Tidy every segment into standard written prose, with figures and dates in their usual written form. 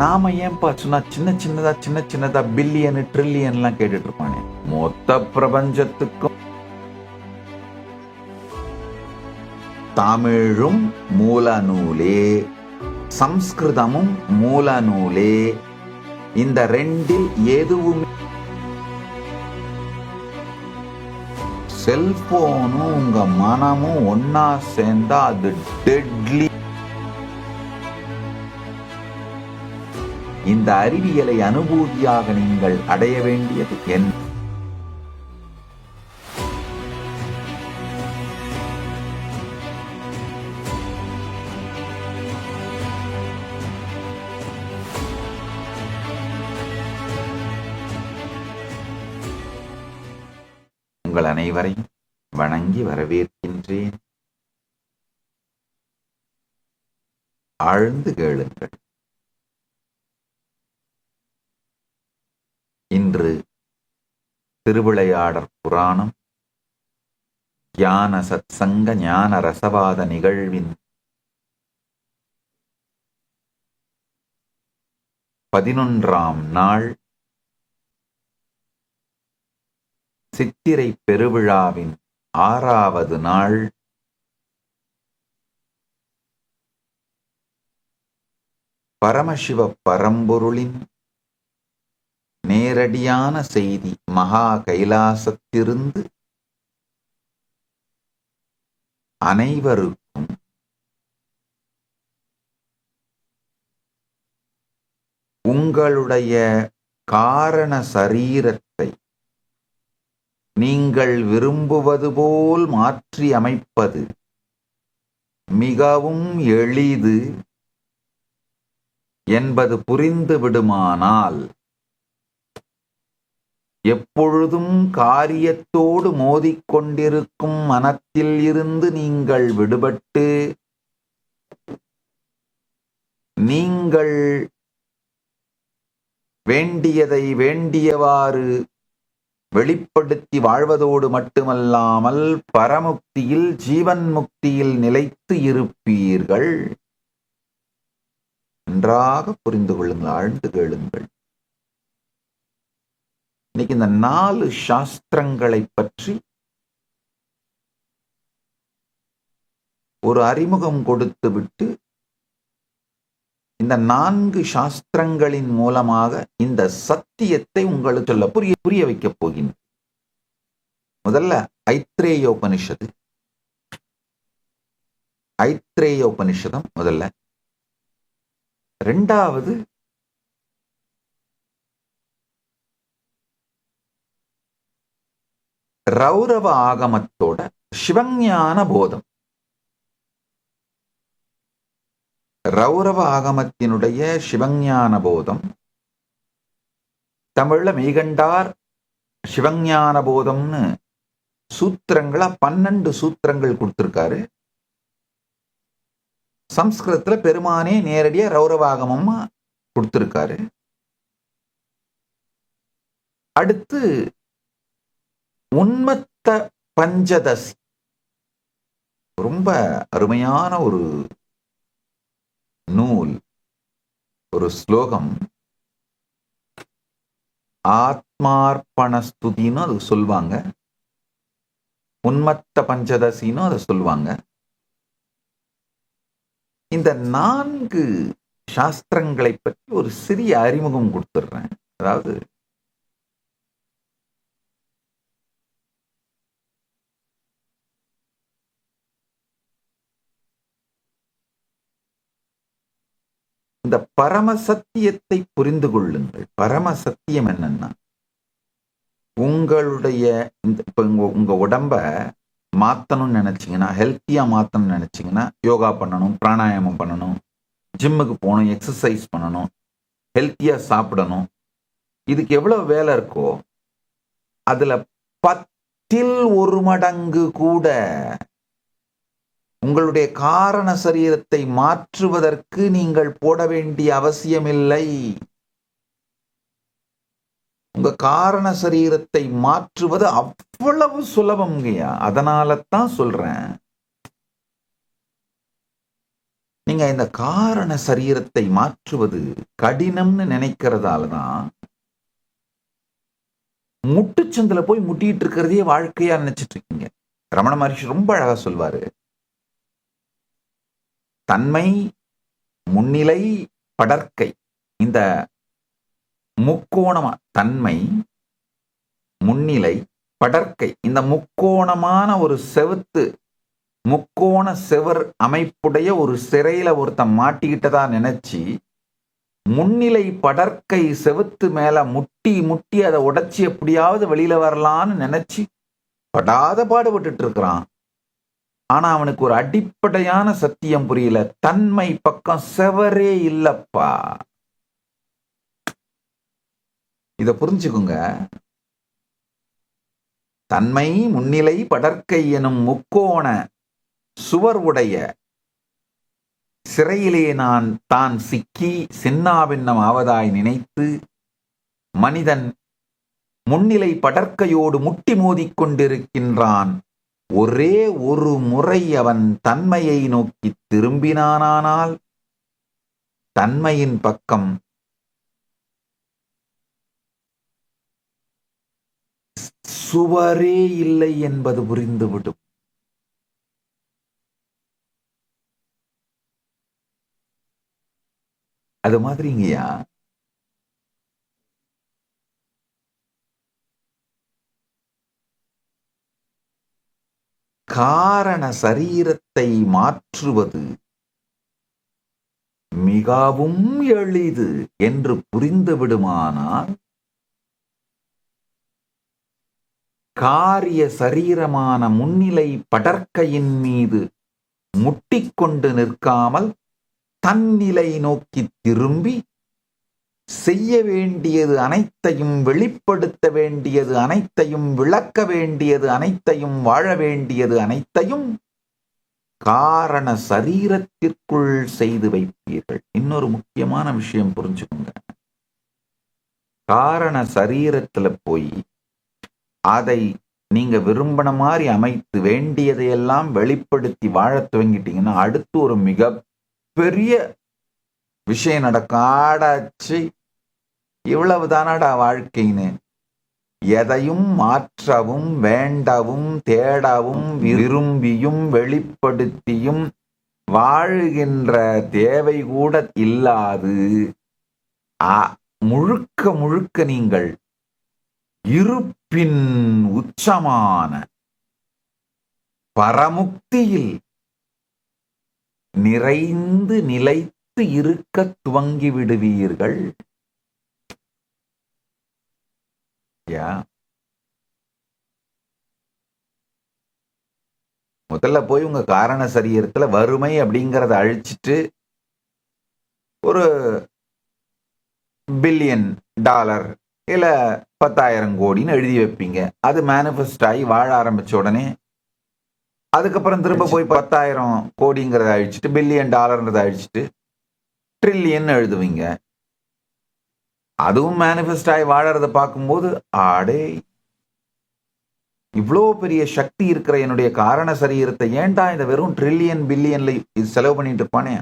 நாம ஏன்பா சொன்னா சின்ன சின்னதா பில்லியன் ட்ரில்லியன்லாம் கேட்டுட்டு இருப்பானே. மொத்த பிரபஞ்சத்துக்கும் தமிழும் மூல நூலே, சம்ஸ்கிருதமும் மூல நூலே. இந்த ரெண்டில் எதுவுமே செல்போனும் உங்க மனமும் ஒன்னா சேர்ந்தா அது டெட்லி. இந்த அறிவியலை அனுபூதியாக நீங்கள் அடைய வேண்டியது என்ன? உங்கள் அனைவரையும் வணங்கி வரவேற்கின்றேன். ஆழ்ந்து கேளுங்கள். இன்று திருவிளையாடற் புராணம் ஞான சத்சங்க ஞான ரசவாத நிகழ்வின் 11ஆம் நாள், சித்திரை பெருவிழாவின் 6வது நாள். பரமசிவ பரம்பொருளின் நேரடியான செய்தி மகா கைலாசத்திலிருந்து அனைவருக்கும் உங்களுடைய காரண சரீரத்தை நீங்கள் விரும்புவது போல் மாற்றி அமைப்பது மிகவும் எளிது என்பது புரிந்து விடுமானால், எப்பொழுதும் காரியத்தோடு மோதிக்கொண்டிருக்கும் மனத்தில் இருந்து நீங்கள் விடுபட்டு நீங்கள் வேண்டியதை வேண்டியவாறு வெளிப்படுத்தி வாழ்வதோடு மட்டுமல்லாமல் பரமுக்தியில் ஜீவன் முக்தியில் நிலைத்து இருப்பீர்கள். நன்றாக புரிந்து கொள்ளுங்கள், ஆழ்ந்து கேளுங்கள். இன்னைக்கு இந்த 4 சாஸ்திரங்களை பற்றி ஒரு அறிமுகம் கொடுத்து விட்டு இந்த 4 சாஸ்திரங்களின் மூலமாக இந்த சத்தியத்தை உங்களுக்கு சொல்ல புரிய வைக்கப் போகின்றேன். முதல்ல ஐத்ரேயோபனிஷத்து, ஐத்ரேயோபனிஷதம் முதல்ல. 2வது ரௌரவ ஆகமத்தோட சிவஞான போதம். ரௌரவ ஆகமத்தினுடைய சிவஞான போதம் தமிழ்ல மெய்கண்டார் சிவஞான போதம்னு சூத்திரங்களா 12 சூத்திரங்கள் கொடுத்திருக்காரு. சம்ஸ்கிருதத்துல பெருமானே நேரடியா ரௌரவாகமமா கொடுத்திருக்காரு. அடுத்து உன்மத்த பஞ்சதசி, ரொம்ப அருமையான ஒரு நூல், ஒரு ஸ்லோகம். ஆத்மார்ப்பணஸ்துதின்னு அது சொல்வாங்க, உன்மத்த பஞ்சதசின்னு அதை சொல்வாங்க. இந்த 4 சாஸ்திரங்களை பற்றி ஒரு சிறிய அறிமுகம் கொடுத்துடுறேன். அதாவது இந்த பரமசத்தியத்தை புரிந்து கொள்ளுங்கள். பரமசத்தியம் என்னன்னா, உங்களுடைய இப்ப உங்க உடம்ப மாத்தணும்னு நினைச்சீங்கன்னா, ஹெல்த்தியா மாத்தணும்னு நினைச்சீங்கன்னா, யோகா பண்ணணும், பிராணாயாமம் பண்ணணும், ஜிம்முக்கு போகணும், எக்ஸசைஸ் பண்ணணும், ஹெல்த்தியா சாப்பிடணும். இதுக்கு எவ்வளவு வேலை இருக்கோ அதுல 10ல் 1 மடங்கு கூட உங்களுடைய காரண சரீரத்தை மாற்றுவதற்கு நீங்கள் போட வேண்டிய அவசியமில்லை. உங்க காரண சரீரத்தை மாற்றுவது அவ்வளவு சுலபம்ங்கய்யா. அதனால தான் சொல்றேன், நீங்க இந்த காரண சரீரத்தை மாற்றுவது கடினம்னு நினைக்கிறதால தான் முட்டுச்சந்தில போய் முட்டிட்டு இருக்கிறதே வாழ்க்கையா நினைச்சிட்டு இருக்கீங்க. ரமண மகரிஷி ரொம்ப அழகா சொல்வாரு, தன்மை, முன்னிலை, படற்கை, இந்த முக்கோணமா தன்மை, முன்னிலை, படற்கை, இந்த முக்கோணமான ஒரு செவுத்து, முக்கோண செவர் அமைப்புடைய ஒரு சிறையில ஒருத்தன் மாட்டிக்கிட்டதா நினைச்சு முன்னிலை படற்கை செவுத்து மேல முட்டி முட்டி அதை உடைச்சி எப்படியாவது வெளியில வரலான்னு நினைச்சு படாத பாடுபட்டு இருக்கிறான். ஆனா அவனுக்கு ஒரு அடிப்படையான சத்தியம் புரியல. தன்மை பக்கம் செவரே இல்லப்பா. இத புரிஞ்சுக்குங்க. தன்மை, முன்னிலை, படற்கை எனும் முக்கோண சுவர் உடைய சிறையிலே நான் தான் சிக்கி சின்னாபின்னம் ஆவதாய் நினைத்து மனிதன் முன்னிலை படற்கையோடு முட்டி மோதிக் கொண்டிருக்கின்றான். ஒரே ஒரு முறை அவன் தன்மையை நோக்கி திரும்பினானால் தன்மையின் பக்கம் சுவரே இல்லை என்பது புரிந்துவிடும். அது மாதிரிங்கய்யா, காரண சரீரத்தை மாற்றுவது மிகவும் எளிது என்று புரிந்துவிடுமானால் காரிய சரீரமான முன்னிலை படற்கையின் மீது முட்டிக்கொண்டு நிற்காமல் தன்னிலை நோக்கி திரும்பி செய்ய வேண்டியது அனைத்தையும், வெளிப்படுத்த வேண்டியது அனைத்தையும், விளக்க வேண்டியது அனைத்தையும், வாழ வேண்டியது அனைத்தையும் காரண சரீரத்திற்குள் செய்து வைப்பீர்கள். இன்னொரு முக்கியமான விஷயம் புரிஞ்சுக்கோங்க. காரண சரீரத்துல போய் அதை நீங்க விரும்பின மாதிரி அமைத்து வேண்டியதையெல்லாம் வெளிப்படுத்தி வாழ துவங்கிட்டீங்கன்னா அடுத்து ஒரு மிக பெரிய விஷயம் நடக்கும். ஆடாச்சு, இவ்வளவு தானடா வாழ்க்கைன்னு எதையும் மாற்றவும் வேண்டவும் தேடவும் விரும்பியும் வெளிப்படுத்தியும் வாழுகின்ற தேவை கூட இல்லாது முழுக்க முழுக்க நீங்கள் இருப்பின் உச்சமான பரமுக்தியில் நிறைந்து நிலைத்து இருக்க துவங்கி விடுவீர்கள். முதல்ல போய் உங்க காரண சரீரத்துல வறுமை அப்படிங்கறத அழிச்சிட்டு ஒரு $1 பில்லியன் இல்ல 10,000 கோடின்னு எழுதி வைப்பீங்க. அது மேனிஃபெஸ்ட் ஆகி வாழ ஆரம்பிச்ச உடனே அதுக்கப்புறம் திரும்ப போய் 10,000 கோடிங்கிறத அழிச்சிட்டு $1 பில்லியன் அழிச்சிட்டு ட்ரில்லியன் எழுதுவீங்க. அதுவும் மேனிஃபெஸ்ட் ஆகி வாழறத பார்க்கும்போது ஆடே இவ்வளோ பெரிய சக்தி இருக்கிற என்னுடைய காரண சரீரத்தை ஏன்டா இந்த வெறும் ட்ரில்லியன் பில்லியன்ல இது செலவு பண்ணிட்டு இருப்பானே.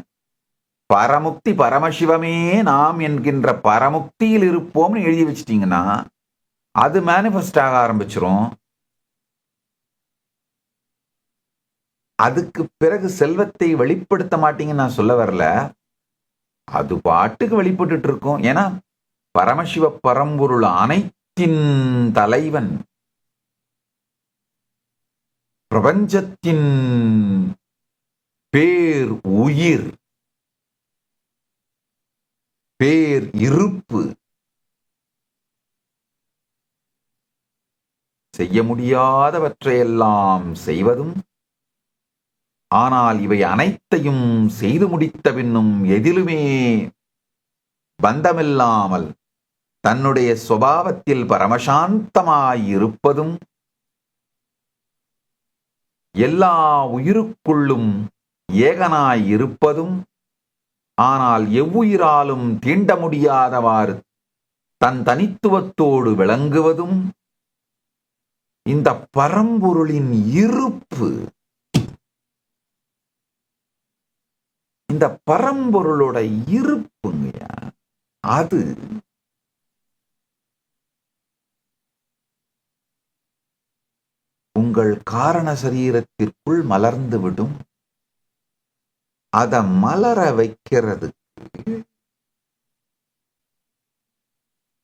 பரமுக்தி பரமசிவமே நாம் என்கின்ற பரமுக்தியில் இருப்போம்னு எழுதி வச்சிட்டீங்கன்னா அது மேனிஃபெஸ்ட் ஆக ஆரம்பிச்சிரும். அதுக்கு பிறகு செல்வத்தை வெளிப்படுத்த மாட்டீங்கன்னு நான் சொல்ல வரல, அது பாட்டுக்கு வெளிப்பட்டு இருக்கும். ஏன்னா பரமசிவ பரம்பொருள் அனைத்தின் தலைவன், பிரபஞ்சத்தின் பேர் உயிர், பேர் இருப்பு, செய்ய முடியாதவற்றையெல்லாம் செய்வதும், ஆனால் இவை அனைத்தையும் செய்து முடித்த பின்னும் எதிலுமே பந்தமில்லாமல் தன்னுடைய சுபாவத்தில் பரமசாந்தமாயிருப்பதும், எல்லா உயிருக்குள்ளும் ஏகனாயிருப்பதும், ஆனால் எவ்வுயிராலும் தீண்ட முடியாதவாறு தன் தனித்துவத்தோடு விளங்குவதும் இந்த பரம்பொருளின் இருப்பு. இந்த பரம்பொருளோட இருப்புங்கய்யா, அது உங்கள் காரண சரீரத்திற்குள் மலர்ந்து விடும். அதை மலர வைக்கிறதுக்கு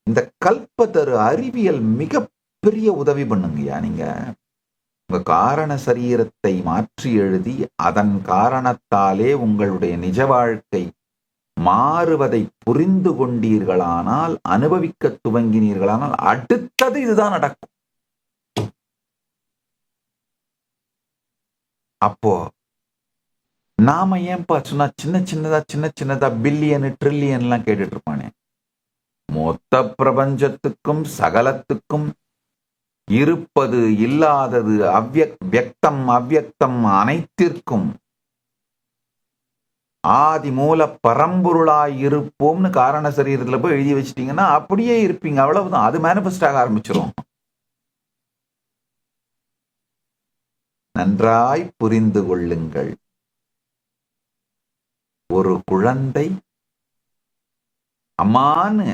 இந்த கல்பத்தரு அறிவியல் மிகப்பெரிய உதவி பண்ணுங்கய்யா. நீங்க உங்க காரண சரீரத்தை மாற்றி எழுதி அதன் காரணத்தாலே உங்களுடைய நிஜ வாழ்க்கை மாறுவதை புரிந்து கொண்டீர்களானால், அனுபவிக்க துவங்கினீர்களானால், அடுத்தது இதுதான் நடக்கும். அப்போ நாம ஏன்பா சொன்னா சின்ன சின்னதா பில்லியன் ட்ரில்லியன் எல்லாம் கேட்டுட்டு இருப்பானே. மொத்த பிரபஞ்சத்துக்கும் சகலத்துக்கும் இருப்பது இல்லாதது வியக்தம் அவ்யக்தம் அனைத்திற்கும் ஆதி மூல பரம்பொருளாய் இருப்போம்னு காரண சரீரத்துல போய் எழுதி வச்சிட்டீங்கன்னா அப்படியே இருப்பீங்க. அவ்வளவுதான். அது மேனிஃபெஸ்ட் ஆக ஆரம்பிச்சிரும். நன்றாய் புரிந்து கொள்ளுங்கள். ஒரு குழந்தை அம்மான்னு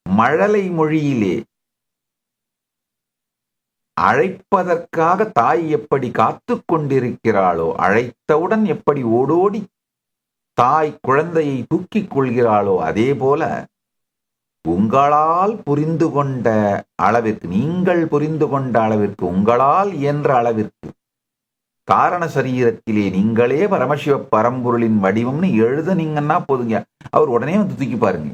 மழலை மொழியிலே அழைப்பதற்காக தாய் எப்படி காத்து கொண்டிருக்கிறாளோ, அழைத்தவுடன் எப்படி ஓடோடி தாய் குழந்தையை தூக்கிக் கொள்கிறாளோ, அதே போல உங்களால் புரிந்து கொண்ட அளவிற்கு, நீங்கள் புரிந்து கொண்ட அளவிற்கு, உங்களால் இயன்ற அளவிற்கு காரண சரீரத்திலே நீங்களே பரமசிவ பரம்பொருளின் வடிவம்னு எழுதுனீங்கன்னா போதுங்க. அவர் உடனே வந்து தூக்கி பாருங்க.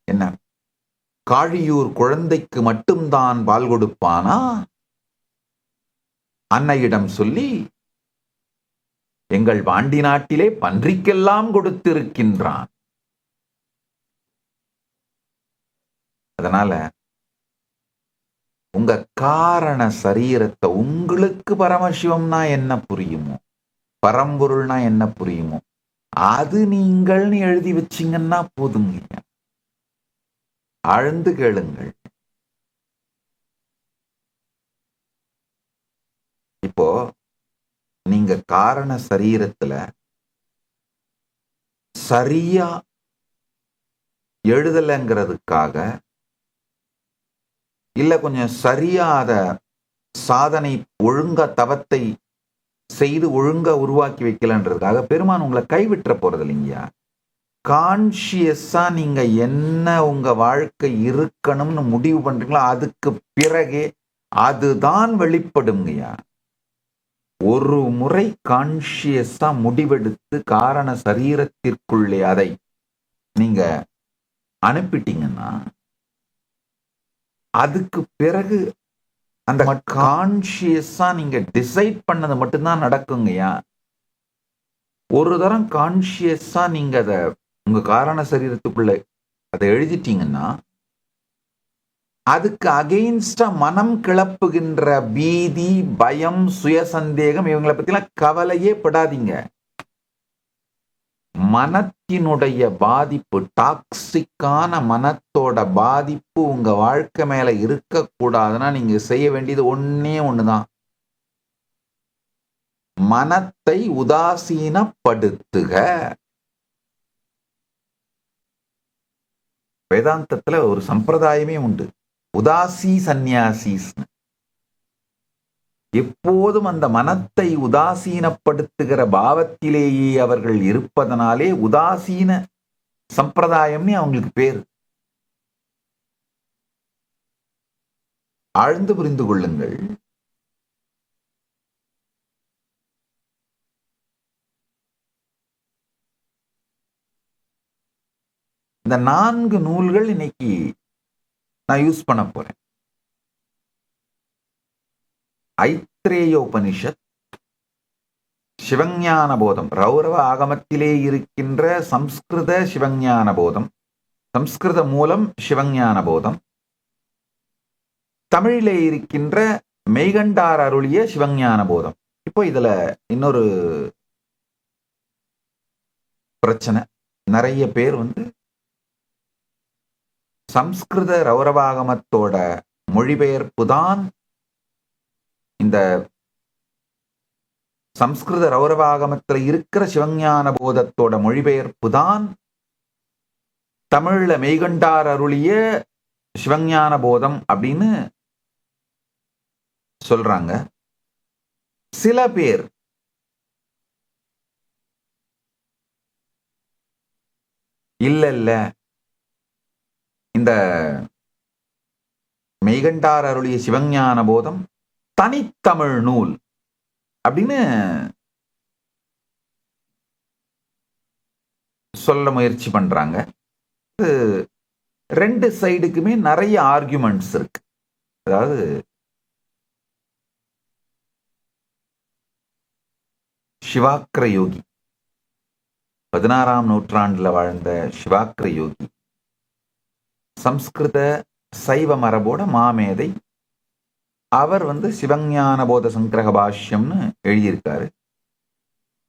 என்ன காழியூர் குழந்தைக்கு மட்டும்தான் பால் கொடுப்பானா? அன்னையிடம் சொல்லி எங்கள் பாண்டி நாட்டிலே பன்றிக்கெல்லாம் கொடுத்திருக்கின்றான். அதனால உங்க காரண சரீரத்தை, உங்களுக்கு பரமசிவம்னா என்ன புரியுமோ, பரம்பொருள்னா என்ன புரியுமோ, அது நீங்கள்னு எழுதி வச்சிங்கன்னா போதுங்க. ஆழ்ந்து கேளுங்கள். இப்போ நீங்க காரண சரீரத்துல சரியா எழுதலைங்கிறதுக்காக, இல்ல கொஞ்சம் சரியா அத சாதனை ஒழுங்கா தவத்தை செய்து ஒழுங்கா உருவாக்கி வைக்கலன்றதுக்காக பெருமான் உங்களை கைவிட்டுற போறது இல்லைங்கய்யா. கான்சியஸா நீங்க என்ன உங்க வாழ்க்கை இருக்கணும்னு முடிவு பண்றீங்களோ அதுக்கு பிறகே அதுதான் வெளிப்படுங்கய்யா. ஒரு முறை கான்சியஸா முடிவெடுத்து காரண சரீரத்திற்குள்ளே அதை நீங்க அனுப்பிட்டீங்கன்னா, அதுக்கு பிறகு அந்த கான்சியஸா நீங்க டிசைட் பண்ணது மட்டும்தான் நடக்குங்கய்யா. ஒரு தரம் கான்சியஸா நீங்க அத உங்க காரண சரீரத்துக்குள்ள அதை எழுதிட்டீங்கன்னா, அதுக்கு அகெயின்ஸ்டா மனம் கிளப்புகின்ற பீதி, பயம், சுய சந்தேகம் இவங்களை பத்திலாம் கவலையே படாதீங்க. மனத்தினுடைய பாதிப்பு, டாக்ஸிக்கான மனத்தோட பாதிப்பு உங்க வாழ்க்கை மேல இருக்கக்கூடாதுன்னா நீங்க செய்ய வேண்டியது ஒன்னே ஒண்ணுதான். மனத்தை உதாசீனப்படுத்துக. வேதாந்தத்துல ஒரு சம்பிரதாயமே உண்டு, உதாசி சந்நியாசிஸ். எப்போதும் அந்த மனத்தை உதாசீனப்படுத்துகிற பாவத்திலேயே அவர்கள் இருப்பதனாலே உதாசீன சம்பிரதாயம்னு அவங்களுக்கு பேரு. ஆழ்ந்து புரிந்து கொள்ளுங்கள். இந்த 4 நூல்கள் இன்னைக்கு நான் யூஸ் பண்ண போறேன். ஐத்ரேய உபனிஷத், சிவஞான போதம், ரௌரவ ஆகமத்திலே இருக்கின்ற சம்ஸ்கிருத சிவஞான போதம், சம்ஸ்கிருத மூலம் சிவஞான போதம், தமிழிலே இருக்கின்ற மெய்கண்டார் அருளிய சிவஞான போதம். இப்போ இதுல இன்னொரு பிரச்சனை, நிறைய பேர் சம்ஸ்கிருத ரௌரவாகமத்தோட மொழிபெயர்ப்பு தான் இந்த சம்ஸ்கிருத ரௌரவாகமத்துல இருக்கிற சிவஞான போதத்தோட மொழிபெயர்ப்பு தான் தமிழ்ல மெய்கண்டார் அருளிய சிவஞான போதம் அப்படின்னு சொல்றாங்க. சில பேர் இல்ல இந்த மெய்கண்டார் அருளிய சிவஞான போதம் தனித்தமிழ் நூல் அப்படின்னு சொல்ல முயற்சி பண்றாங்க. ரெண்டு சைடுக்குமே நிறைய ஆர்குமெண்ட்ஸ் இருக்கு. அதாவது சிவாக்கிர யோகி, 16ஆம் நூற்றாண்டுல வாழ்ந்த சிவாக்கிர யோகி, சம்ஸ்கிருத சைவ மரபோட மாமேதை. அவர் சிவஞான போத சங்கிரக பாஷ்யம்னு எழுதியிருக்காரு.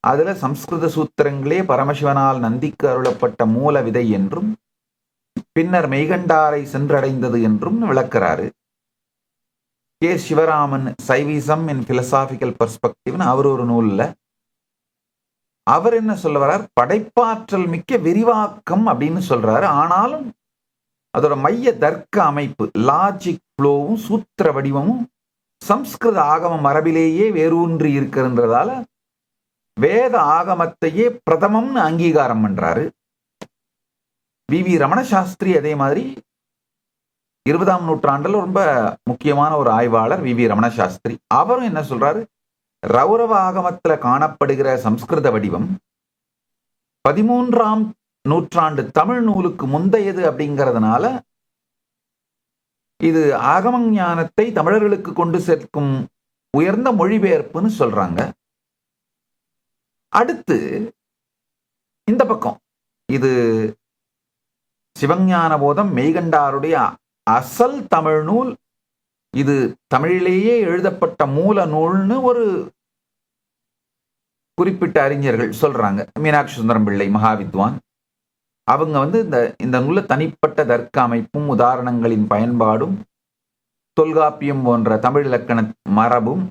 அதுல சம்ஸ்கிருத சூத்திரங்களே பரமசிவனால் நந்திக்கு அருளப்பட்ட மூல விதை என்றும் பின்னர் மெய்கண்டாரை சென்றடைந்தது என்றும் விளக்கிறாரு. கே சிவராமன் சைவிசம் இன் பிலசாபிக்கல் பெர்ஸ்பெக்டிவ்னு அவர் ஒரு நூல்ல அவர் என்ன சொல்ல வர்றார், படைப்பாற்றல் மிக்க விரிவாக்கம் அப்படின்னு சொல்றாரு. ஆனாலும் அதோட மைய தர்க்க அமைப்பு, லாஜிக் ஃப்ளோவும் சூத்திர வடிவமும் சம்ஸ்கிருத ஆகம மரபிலேயே வேரூன்றி இருக்கிறதுனால வேத ஆகமத்தையே பிரதமம்னு அங்கீகாரம் பண்றாரு. வி ரமண சாஸ்திரி அதே மாதிரி 20ஆம் நூற்றாண்டுல ரொம்ப முக்கியமான ஒரு ஆய்வாளர் வி ரமண சாஸ்திரி. அவரும் என்ன சொல்றாரு, ரௌரவ ஆகமத்துல காணப்படுகிற சம்ஸ்கிருத வடிவம் 13ஆம் நூற்றாண்டு தமிழ் நூலுக்கு முந்தையது அப்படிங்கிறதுனால இது ஆகம ஞானத்தை தமிழர்களுக்கு கொண்டு சேர்க்கும் உயர்ந்த மொழிபெயர்ப்புன்னு சொல்றாங்க. அடுத்து இந்த பக்கம் இது சிவஞான போதம் மெய்கண்டாருடைய அசல் தமிழ் நூல், இது தமிழிலேயே எழுதப்பட்ட மூல நூல்னு ஒரு குறிப்பிட்ட அறிஞர்கள் சொல்றாங்க. மீனாட்சி சுந்தரம் பிள்ளை மகாவித்வான் அவங்க இந்த நூல்ல தனிப்பட்ட தர்க்க அமைப்பும் உதாரணங்களின் பயன்பாடும் தொல்காப்பியம் போன்ற தமிழ் இலக்கண மரபும்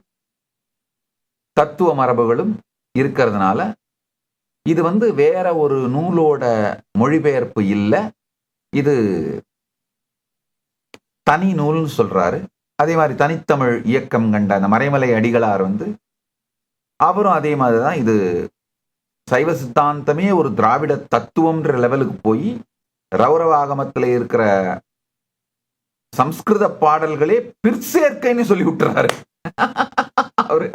தத்துவ மரபுகளும் இருக்கிறதுனால இது வேற ஒரு நூலோட மொழிபெயர்ப்பு இல்லை, இது தனி நூல்னு சொல்றாரு. அதே மாதிரி தனித்தமிழ் இயக்கம் கண்ட அந்த மறைமலை அடிகளார் அவரும் அதே மாதிரிதான் இது சைவ சித்தாந்தமே ஒரு திராவிட தத்துவம்ன்ற லெவலுக்கு போய் ரௌரவ ஆகமத்தில் இருக்கிற சம்ஸ்கிருத பாடல்களே பிற்சேர்க்கைன்னு சொல்லி விட்டுறாரு. அவரு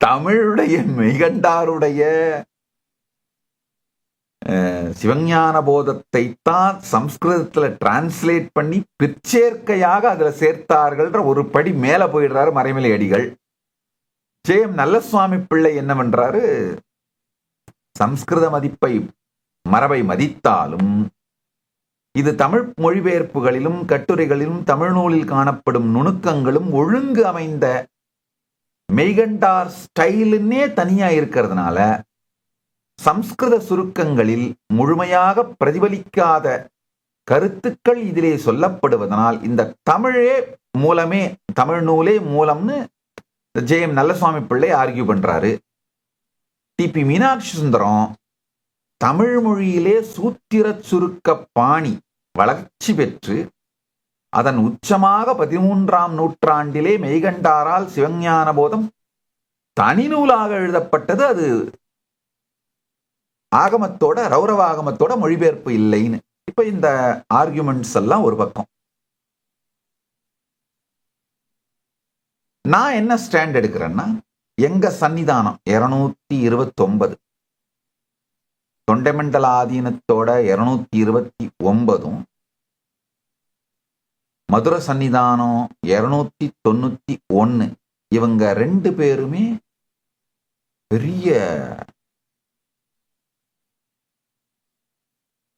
தமிழுடைய மெய்கண்டாருடைய சிவஞான போதத்தை தான் சம்ஸ்கிருதத்துல டிரான்ஸ்லேட் பண்ணி பிற்சேர்க்கையாக அதுல சேர்த்தார்கள்ன்ற ஒரு படி மேல போயிடுறாரு மறைமலை அடிகள். ஜெயம் நல்லசுவாமி பிள்ளை என்ன பண்றாரு, சம்ஸ்கிருத மரபை மதித்தாலும் இது தமிழ் மொழிபெயர்ப்புகளிலும் கட்டுரைகளிலும் தமிழ் நூலில் காணப்படும் நுணுக்கங்களும் ஒழுங்கு அமைந்த மெய்கண்டார் ஸ்டைலுன்னே தனியா இருக்கிறதுனால சம்ஸ்கிருத சுருக்கங்களில் முழுமையாக பிரதிபலிக்காத கருத்துக்கள் இதிலே சொல்லப்படுவதனால் இந்த தமிழே மூலமே, தமிழ் நூலே மூலம்னு ஜெயம் நல்லசுவாமி பிள்ளை ஆர்கியூ பண்றாரு. டிபி மீனாட்சி சுந்தரம் தமிழ் மொழியிலே சூத்திர சுருக்க பாணி வளர்ச்சி பெற்று அதன் உச்சமாக 13ஆம் நூற்றாண்டிலே மெய்கண்டாரால் சிவஞான போதம் தனி நூலாக எழுதப்பட்டது. அது ஆகமத்தோட ரௌரவ ஆகமத்தோட மொழிபெயர்ப்பு இல்லைன்னு. இப்ப இந்த ஆர்குமெண்ட்ஸ் எல்லாம் ஒரு பக்கம். நான் என்ன ஸ்டாண்ட் எடுக்கிறேன்னா, எங்க சன்னிதானம் 229 தொண்டைமண்டல ஆதீனத்தோட 229 மதுரை சன்னிதானம் 291 இவங்க ரெண்டு பேருமே பெரிய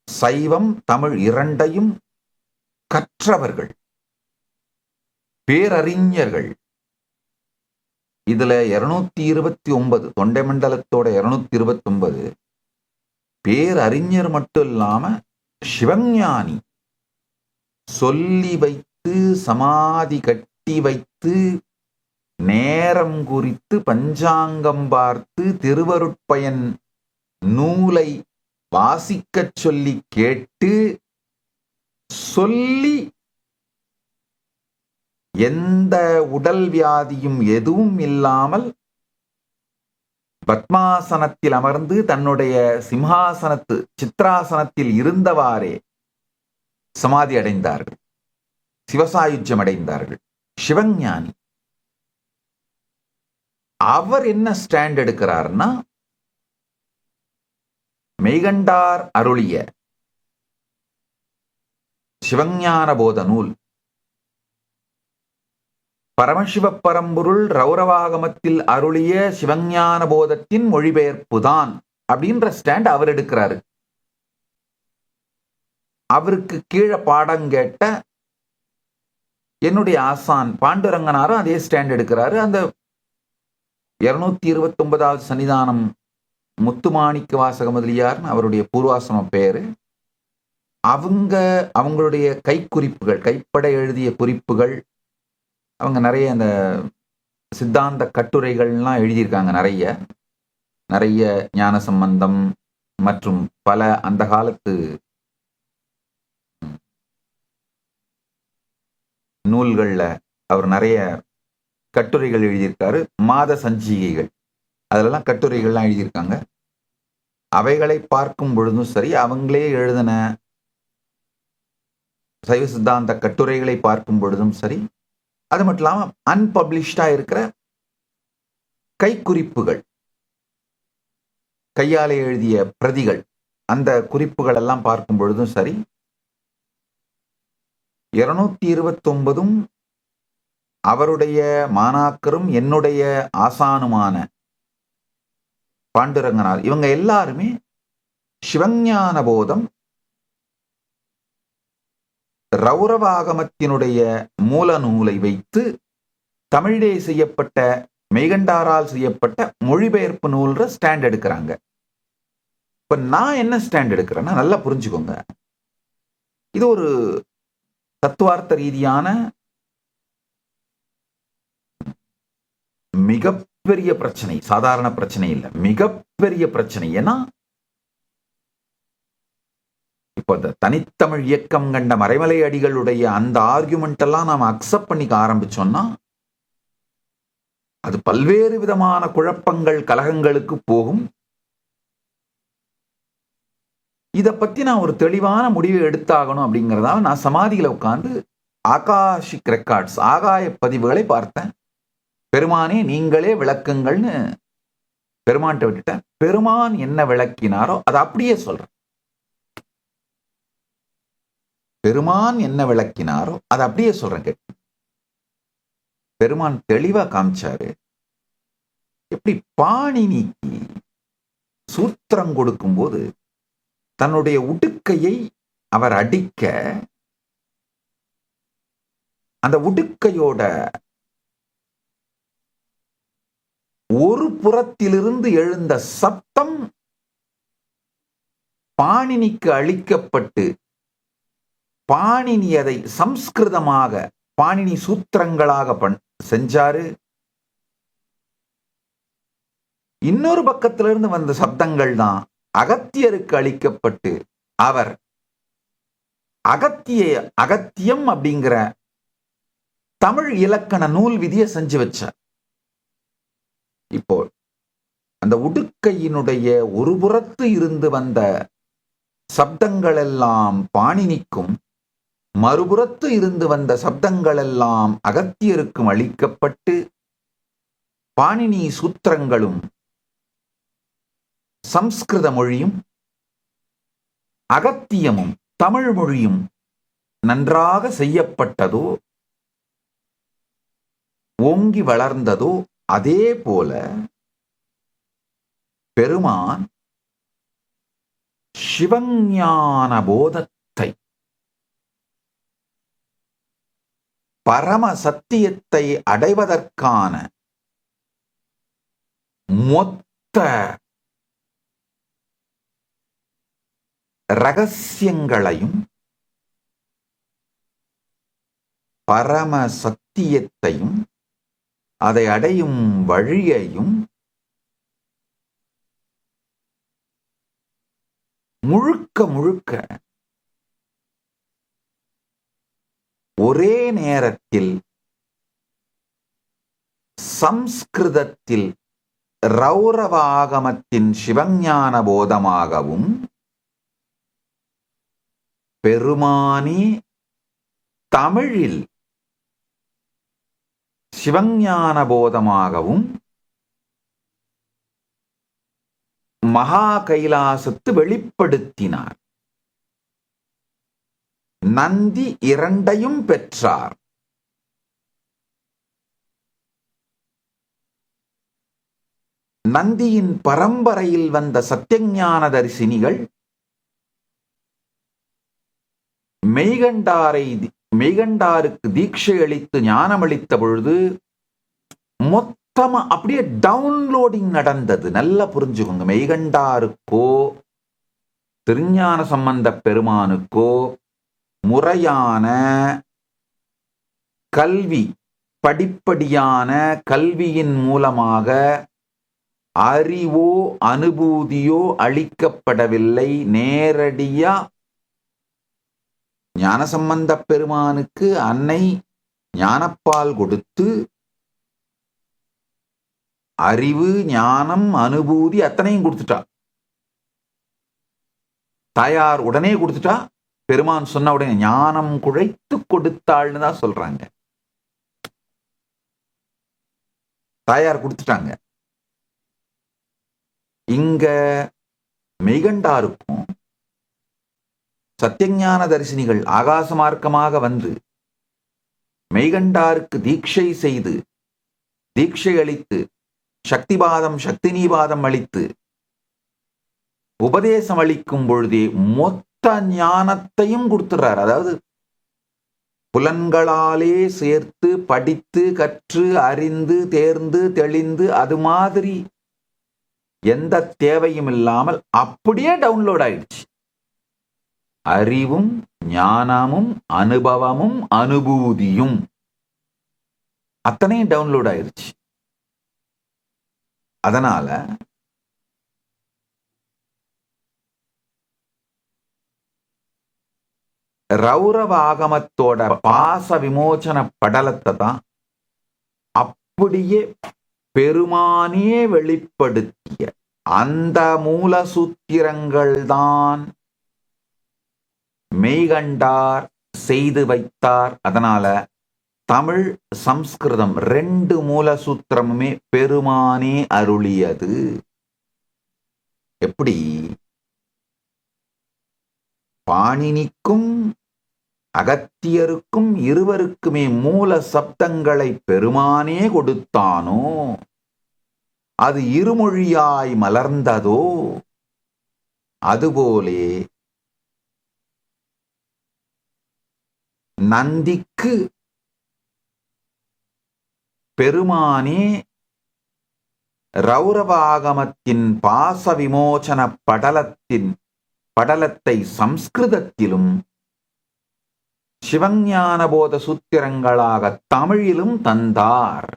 சைவம் தமிழ் இரண்டையும் கற்றவர்கள், பேரறிஞர்கள். இதுல 229 தொண்டை மண்டலத்தோட 229 பேரறிஞர் மட்டும் இல்லாம சிவஞானி, சொல்லி வைத்து சமாதி கட்டி வைத்து நேரம் குறித்து பஞ்சாங்கம் பார்த்து திருவருட்பயன் நூலை வாசிக்கச் சொல்லி கேட்டு சொல்லி எந்த உடல் வியாதியும் எதுவும் இல்லாமல் பத்மாசனத்தில் அமர்ந்து தன்னுடைய சிம்ஹாசனத்து சித்ராசனத்தில் இருந்தவாறே சமாதி அடைந்தார்கள், சிவசாயுஜ்யம் அடைந்தார்கள். சிவஞானி. அவர் என்ன ஸ்டாண்ட் எடுக்கிறார்னா, மெய்கண்டார் அருளிய சிவஞான போத நூல், பரமசிவ பரம்பொருள் ரௌரவாகமத்தில் அருளிய சிவஞான போதத்தின் மொழிபெயர்ப்பு தான் அப்படின்ற ஸ்டாண்ட் அவர் எடுக்கிறாரு. அவருக்கு கீழே பாடம் கேட்ட என்னுடைய ஆசான் பாண்டுரங்கனாரும் அதே ஸ்டாண்ட் எடுக்கிறாரு. அந்த 229வது சன்னிதானம் முத்துமாணிக்க வாசக முதலியார்னு அவருடைய பூர்வாசிரம பேரு. அவங்களுடைய கைக்குறிப்புகள், கைப்பட எழுதிய குறிப்புகள், அவங்க நிறைய அந்த சித்தாந்த கட்டுரைகள்லாம் எழுதியிருக்காங்க. நிறைய ஞான சம்பந்தம் மற்றும் பல அந்த காலத்து நூல்கள்ல அவர் நிறைய கட்டுரைகள் எழுதியிருக்காரு. மாத சஞ்சிகைகள், அதெல்லாம் கட்டுரைகள்லாம் எழுதியிருக்காங்க. அவைகளை பார்க்கும் பொழுதும் சரி, அவங்களே எழுதின சைவ சித்தாந்த கட்டுரைகளை பார்க்கும் பொழுதும் சரி, அது மட்டும் இல்லாமல் அன்பப்ளிஷ்டா இருக்கிற கைக்குறிப்புகள், கையாலே எழுதிய பிரதிகள், அந்த குறிப்புகள் எல்லாம் பார்க்கும் பொழுதும் சரி, 229ம் அவருடைய மாணாக்கரும் என்னுடைய ஆசானுமான பாண்டுரங்கனார், இவங்க எல்லாருமே சிவஞான போதம் ரௌரவாகமத்தினுடைய மூல நூலை வைத்து தமிழிலே செய்யப்பட்ட, மெய்கண்டாரால் செய்யப்பட்ட மொழிபெயர்ப்பு நூல்ற ஸ்டாண்ட் எடுக்கிறாங்க. இப்ப நான் என்ன ஸ்டாண்ட் எடுக்கிறேன்னா, நல்லா புரிஞ்சுக்கோங்க, இது ஒரு தத்துவார்த்த ரீதியான மிகப்பெரிய பிரச்சனை. சாதாரண பிரச்சனை இல்லை, மிகப்பெரிய பிரச்சனை. ஏன்னா இப்போ இந்த தனித்தமிழ் இயக்கம் கண்ட மறைமலை அடிகளுடைய அந்த ஆர்குமெண்ட் எல்லாம் நாம் அக்செப்ட் பண்ணிக்க ஆரம்பிச்சோம்னா அது பல்வேறு விதமான குழப்பங்கள், கலகங்களுக்கு போகும். இதை பத்தி நான் ஒரு தெளிவான முடிவை எடுத்தாகணும் அப்படிங்கிறதால நான் சமாதியில உட்கார்ந்து ஆகாஷிக் ரெக்கார்ட்ஸ், ஆகாய பதிவுகளை பார்த்தேன். பெருமானே நீங்களே விளக்குங்கள்னு பெருமான்கிட்ட விட்டுட்டேன். பெருமான் என்ன விளக்கினாரோ அதை அப்படியே சொல்றேன். பெருமான் என்ன விளக்கினாரோ அதை அப்படியே சொல்றேன். கேட்டு பெருமான் தெளிவா காமிச்சாரு. எப்படி பாணினிக்கு சூத்திரம் கொடுக்கும் போது தன்னுடைய உடுக்கையை அவர் அடிக்க, அந்த உடுக்கையோட ஒரு புறத்திலிருந்து எழுந்த சப்தம் பாணினிக்கு அளிக்கப்பட்டு, பாணினி அதை சம்ஸ்கிருதமாக பாணினி சூத்திரங்களாக செஞ்சாரு. இன்னொரு பக்கத்திலிருந்து வந்த சப்தங்கள் தான் அகத்தியருக்கு அளிக்கப்பட்டு அவர் அகத்தியம் அப்படிங்கிற தமிழ் இலக்கண நூல் விதியை செஞ்சு வச்சார். இப்போ அந்த உடுக்கையினுடைய ஒரு புறத்து இருந்து வந்த சப்தங்கள் எல்லாம் பாணினிக்கும், மறுபுறத்து இருந்து வந்த சப்தங்கள் எல்லாம் அகத்தியருக்கும் அளிக்கப்பட்டு, பாணினி சூத்திரங்களும் சம்ஸ்கிருத மொழியும் அகத்தியமும் தமிழ் மொழியும் நன்றாக செய்யப்பட்டதோ, ஓங்கி வளர்ந்ததோ, அதே போல பெருமான் சிவஞான போதத்தை, பரம சத்தியத்தை அடைவதற்கான மொத்த ரகசியங்களையும் பரம சத்தியத்தையும் அதை அடையும் வழியையும் முழுக்க முழுக்க ஒரே நேரத்தில் சம்ஸ்கிருதத்தில் ரௌரவ ஆகமத்தின் சிவஞான போதமாகவும் பெருமானி தமிழில் சிவஞான போதமாகவும் மகா கைலாசத்து வெளிப்படுத்தினார். நந்தி இரண்டையும் பெற்றார். நந்தியின் பரம்பரையில் வந்த சத்தியஞான தரிசினிகள் மெய்கண்டாருக்கு தீட்சை அளித்து ஞானமளித்த பொழுது மொத்தமா அப்படியே டவுன்லோடிங் நடந்தது. நல்லா புரிஞ்சுக்கோங்க. மெய்கண்டாருக்கோ திருஞான சம்பந்த பெருமானுக்கோ முறையான கல்வி, படிப்படியான கல்வியின் மூலமாக அறிவோ அனுபூதியோ அளிக்கப்படவில்லை. நேரடியா ஞானசம்பந்த பெருமானுக்கு அன்னை ஞானப்பால் கொடுத்து அறிவு, ஞானம், அனுபூதி அத்தனையும் கொடுத்துட்டா. தாயார் உடனே கொடுத்துட்டா. பெருமான் சொன்ன உடனே ஞானம் குழைத்து கொடுத்தாள்னு தான் சொல்றாங்க. தாயார் கொடுத்துட்டாங்க. இங்க மெய்கண்டாருக்கும் சத்தியஞான தரிசினிகள் ஆகாச மார்க்கமாக வந்து மெய்கண்டாருக்கு தீட்சை செய்து, தீட்சை அளித்து, சக்திபாதம் சக்தினிபாதம் அளித்து உபதேசம் அளிக்கும் பொழுதே மொத்த ஞானத்தையும் கொடுத்துறார். அதாவது புலன்களாலே சேர்த்து படித்து கற்று அறிந்து தேர்ந்து தெளிந்து அது மாதிரி எந்த தேவையும் இல்லாமல் அப்படியே டவுன்லோட் ஆயிடுச்சு. அறிவும் ஞானமும் அனுபவமும் அனுபூதியும் அத்தனையும் டவுன்லோட் ஆயிடுச்சு. அதனால ரௌரவ ஆகமத்தோட பாச விமோச்சன படலத்தை தான் அப்படியே பெருமானே வெளிப்படுத்திய அந்த மூல சூத்திரங்கள் தான் மெய்கண்டார் செய்து வைத்தார். அதனால தமிழ் சம்ஸ்கிருதம் 2 மூல சூத்திரமுமே பெருமானே அருளியது. எப்படி பாணினிக்கும் அகத்தியருக்கும் இருவருக்குமே மூல சப்தங்களை பெருமானே கொடுத்தானோ, அது இருமொழியாய் மலர்ந்ததோ, அதுபோலே நந்திக்கு பெருமானே ரௌரவ ஆகமத்தின் பாச விமோச்சன படலத்தை சம்ஸ்கிருதத்திலும் சிவஞான போத சூத்திரங்களாக தமிழிலும் தந்தார்.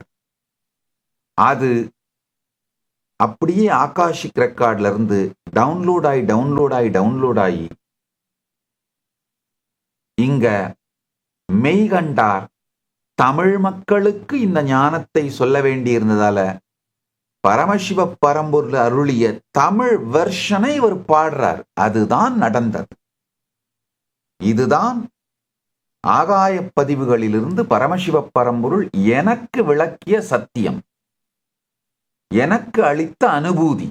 அது அப்படியே ஆகாஷிக் ரெக்கார்ட்ல இருந்து டவுன்லோட் ஆகி இங்க மெய்கண்டார் தமிழ் மக்களுக்கு இந்த ஞானத்தை சொல்ல வேண்டியிருந்ததால பரமசிவ பரம்பொருள் அருளிய தமிழ் வெர்ஷனை இவர் பாடுறார். அதுதான் நடந்தது. இதுதான் ஆகாய பதிவுகளிலிருந்து பரமசிவ பரம்பொருள் எனக்கு விளக்கிய சத்தியம், எனக்கு அளித்த அனுபூதி.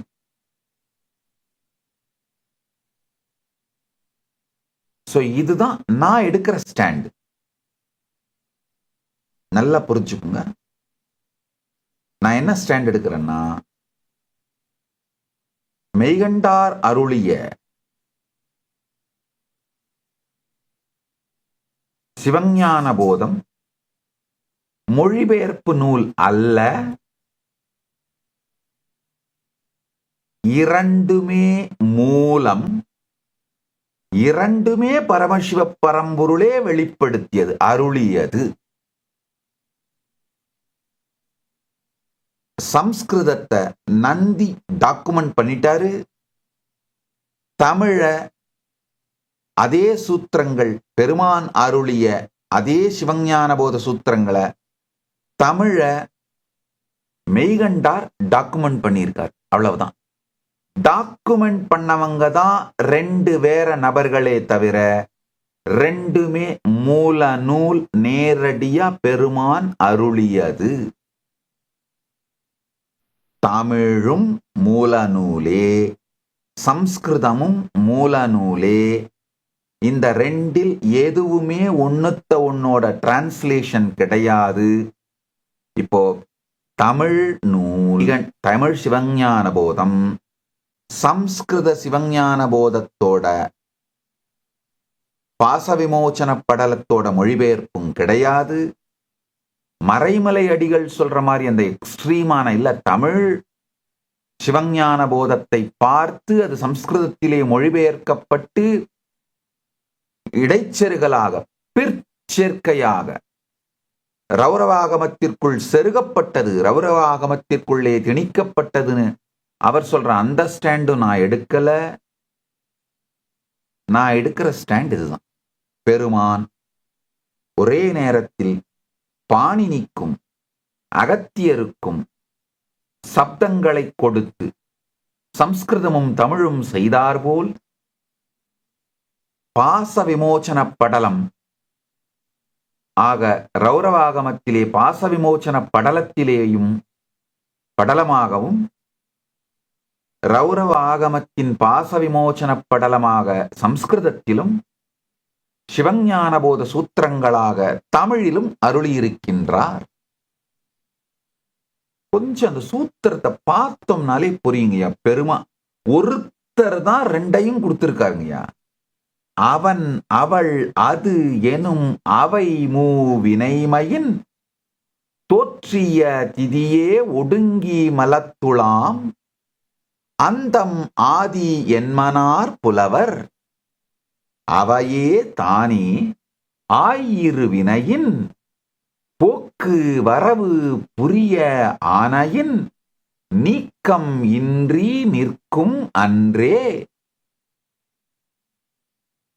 இதுதான் நான் எடுக்கிற ஸ்டாண்ட். நல்லா புரிஞ்சுக்குங்க. நான் என்ன ஸ்டாண்ட் எடுக்கிறேன்னா, மெய்கண்டார் அருளிய சிவஞான போதம் மொழிபெயர்ப்பு நூல் அல்ல. இரண்டுமே மூலம், இரண்டுமே பரமசிவ பரம்பொருளே வெளிப்படுத்தியது, அருளியது. சம்ஸ்கிருதத்தை நந்தி டாக்குமெண்ட் பண்ணிட்டாரு. தமிழ அதே சூத்திரங்கள், பெருமான் அருளிய அதே சிவஞான போத சூத்திரங்களை தமிழ மெய்கண்டார் டாக்குமெண்ட் பண்ணியிருக்கார். அவ்வளவுதான். டாக்குமெண்ட் பண்ணவங்க தான் ரெண்டு வேற நபர்களே தவிர ரெண்டுமே மூல நூல் நேரடியா பெருமான் அருளியது. தமிழும் மூல நூலே, சம்ஸ்கிருதமும் மூல நூலே. இந்த ரெண்டில் எதுவுமே ஒன்னுத்த ஒன்னோட டிரான்ஸ்லேஷன் கிடையாது. இப்போ தமிழ் நூல், தமிழ் சிவஞான போதம் சம்ஸ்கிருத சிவஞான போதத்தோட பாசவிமோச்சன படலத்தோட மொழிபெயர்ப்பும் கிடையாது. மறைமலை அடிகள் சொல்ற மாதிரி அந்த எக்ஸ்ட்ரீமான இல்ல, தமிழ் சிவஞான போதத்தை பார்த்து அது சம்ஸ்கிருதத்திலே மொழிபெயர்க்கப்பட்டு இடைச்செருகலாக பிற்சேர்க்கையாக ரௌரவாகமத்திற்குள் செருகப்பட்டது, ரௌரவாகமத்திற்குள்ளே திணிக்கப்பட்டதுன்னு அவர் சொல்ற அந்த ஸ்டாண்டு நான் எடுக்கல. நான் எடுக்கிற ஸ்டாண்ட் இதுதான். பெருமான் ஒரே நேரத்தில் பாணினிக்கும் அகத்தியருக்கும் சப்தங்களை கொடுத்து சம்ஸ்கிருதமும் தமிழும் செய்தார்போல் பாச விமோச்சன படலம் ஆக ரௌரவாகமத்திலே பாச விமோச்சன படலத்திலேயும் படலமாகவும் ரௌரவ ஆகமத்தின் பாச விமோச்சன படலமாக சம்ஸ்கிருதத்திலும் சிவஞான போத சூத்திரங்களாக தமிழிலும் அருளியிருக்கின்றார். கொஞ்சம் அந்த சூத்திரத்தை பார்த்தோம்னாலே புரியுங்கய்யா. பெருமா ஒருத்தர் தான் ரெண்டையும் கொடுத்திருக்காருங்கய்யா. அவன் அவள் அது எனும் அவை மூவினைமையின் தோற்றிய திதியே ஒடுங்கி மலத்துளாம் அந்தம் ஆதி என்மனார் புலவர் அவையே தானே ஆயிரு வினையின் போக்கு வரவு புரிய ஆனையின் நீக்கம் இன்றி நிற்கும் அன்றே.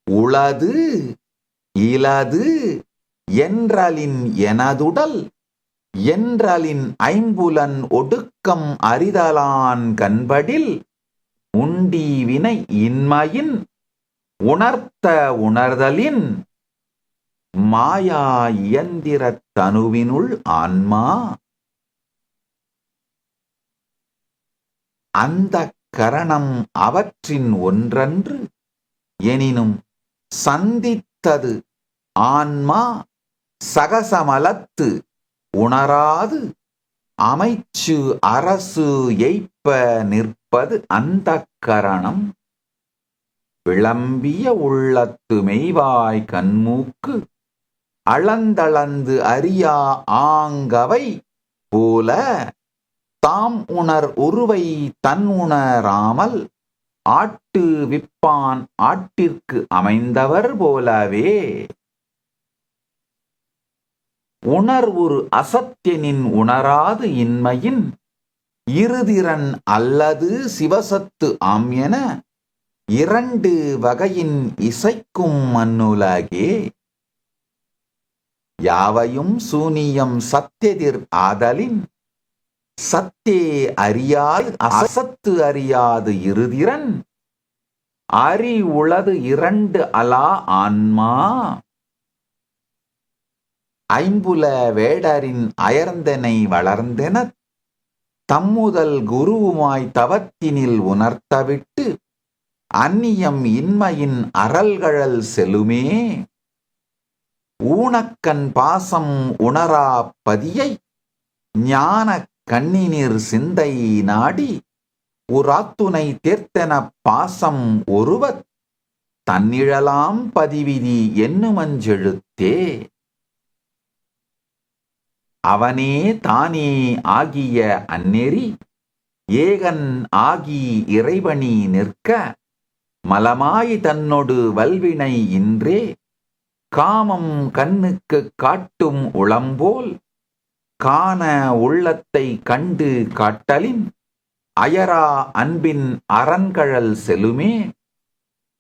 உளது இலது என்றலின் எனதுடல் என்றலின் ஐம்புலன் ஒடுக்கம் அறிதலான் கண்படில் உண்டி வினை இன்மையின் உணர்த்த உணர்தலின் மாயா இயந்திர தனுவினுள் ஆன்மா. அந்த கரணம் அவற்றின் ஒன்றன்று எனினும் சந்தித்தது ஆன்மா சகசமலத்து உணராது அமைச்சு அரசு எய்ப்ப நிற்பது அந்த கரணம். விளம்பிய உள்ளத்து மெய்வாய் கண்மூக்கு அளந்தளந்து அறியா ஆங்கவை போல தாம் உணர் உருவை தன் உணராமல் ஆட்டு விப்பான் ஆட்டிற்கு அமைந்தவர் போலவே. உணர்வுரு அசத்தியனின் உணராது இன்மையின் இருதிறன் அல்லது சிவசத்து ஆம் என இரண்டு வகையின் இசைக்கும் மண்ணுலகே. யாவையும் சூனியம் சத்தியதிர் ஆதலின் சத்தே அறியாது அசத்து அறியாது இருதிறன் அறி உளது இரண்டு அலா ஆன்மா. ஐம்புல வேடரின் அயர்ந்தனை வளர்ந்தென தம்முதல் குருவுமாய் தவத்தினில் உணர்த்தவிட்டு அந்நியம் இன்மையின் அரல்கழல் செலுமே. ஊனக்கண் பாசம் உணரா பதியை ஞான கண்ணினிர் சிந்தை நாடி உராத்துணை தேர்த்தென பாசம் ஒருவத் தன்னிழலாம் பதிவிதி என்னுமஞ்செழுத்தே. அவனே தானே ஆகிய அந்நெறி ஏகன் ஆகி இறைவனி நிற்க மலமாய் தன்னொடு வல்வினை இன்றே காமம் கண்ணுக்கு காட்டும் உளம்போல் காண உள்ளத்தை கண்டு காட்டலின் அயரா அன்பின் அரண்கழல் செலுமே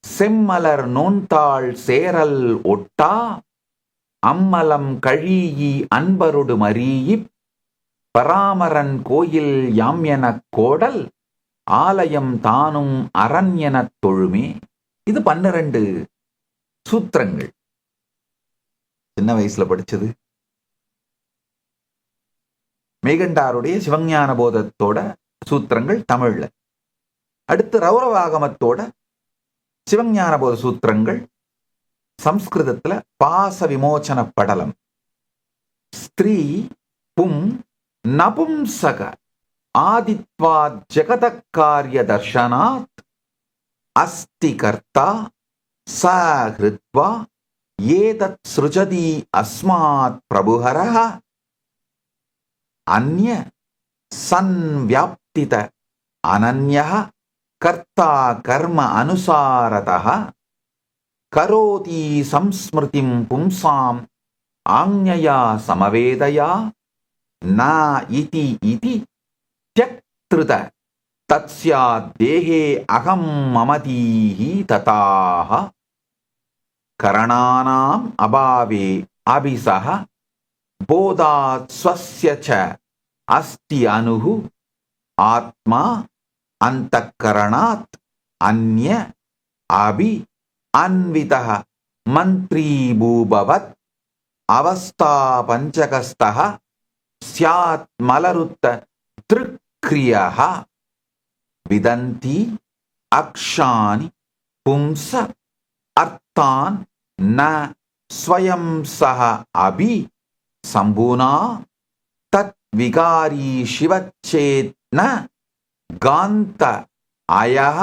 செம்மலர் நோன்தாள் சேரல் ஒட்டா அம்மலம் கழீயி அன்பருடு மரீயிப் பராமரன் கோயில் யாம் எனக் கோடல் ஆலயம் தானும் அரண் எனத் தொழுமே. இது 12 சூத்திரங்கள். சின்ன வயசுல படிச்சது. மெய்கண்டாருடைய சிவஞான போதத்தோட சூத்திரங்கள் தமிழ்ல. அடுத்து ரௌரவாகமத்தோட சிவஞான போத சூத்திரங்கள் சம்ஸ்கிருதத்துல பாச விமோச்சன படலம். ஸ்திரீ பும் நபும்சக ஆதித்வாத் ஜெகதக்காரிய தர்ஷனாத் அஸ்தி கர்த்தா ச ஹிருத்வா ஏதத் ஸ்ருஜதி அஸ்மாத் பிரபுஹரஹ அன்ய சன்வியாப்தித அனன்யஹ கர்த்தா கர்ம அனுசாரதஹ கரோதி சம்ஸ்மிருதிம் பும்சாம் ஆஞ்ஞயா சமவேதயா ந இதி இதி த்யக்த்ருத தத்ஸ்யாத் தேஹே அகம் மமதீஹி ததாஹ கரணானாம் அபாவே அபிசஹ போதாத் ஸ்வஸ்ய ச அஸ்தி அனுஹு ஆத்மா அந்தக்கரணாத் அன்ய அபி அன்விதஹ மந்த்ரீ பூபவத் அவஸ்தா பஞ்சகஸ்தஹ ஸ்யாத் மலருத்த திருக்ரியஹ விதந்தி அக்ஷானி பும்ச அர்த்தான் ந ஸ்வயம் சஹ அபி சம்பூனா தத் விகாரி சிவச்சேத்ன காந்த அயஹ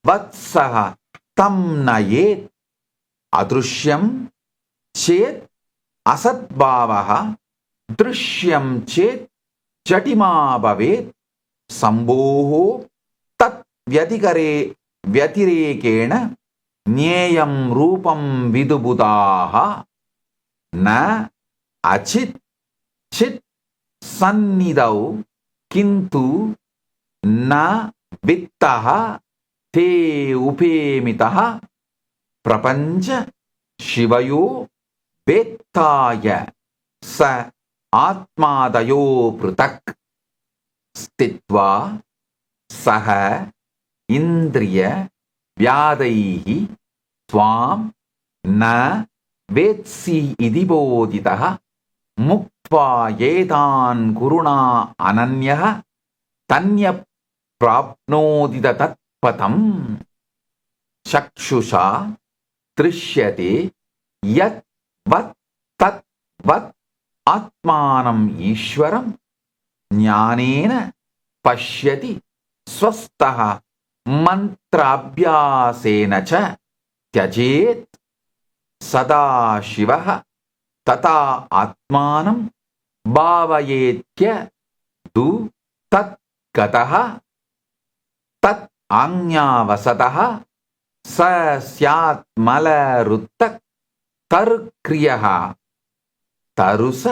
வத்சஹ தம் நயேத் அதிருஷ்யம் சேத் அசத்பாவஹ திருஷ்யம் சேத் ஜடிமா பவேத் சம்போஹோ தத் வியதிகரே வியதிரேகேண ஞேயம் ரூபம் விதுபுதாஹ ந அச்சித் சித் சந்நிதௌ கிந்து ந வித்தஹ தே உபேமிதஹ பிரபஞ்ச சிவயோ வேத்தாய ச ஆத்மாதயோ பிருதக் ஸ்தித்வா சஹ இந்திரிய வியாதைஹி ஸ்வாம் ந வேத்சி இதி போதிதஹ முக்த்வா ஏதான் குருணா அனன்யஹ தன்ய பிராப்னோதி தத்பதம் சக்ஷுஷா திருஷ்யதே யத் வத் தத் வத் ஆத்மானம் ஈஸ்வரம் ஞானேன பஷ்யதி ஸ்வஸ்தஹ மந்த்ராபியாசேன ச த்யஜேத் சதா சிவஹ ததா ஆத்மானம் பாவயேத்ய து தத் கதஹ தத் ஆஞ்ஞாவசதஹ ச ஸ்யாத் மலருத்த தருக்ரியஹ தருச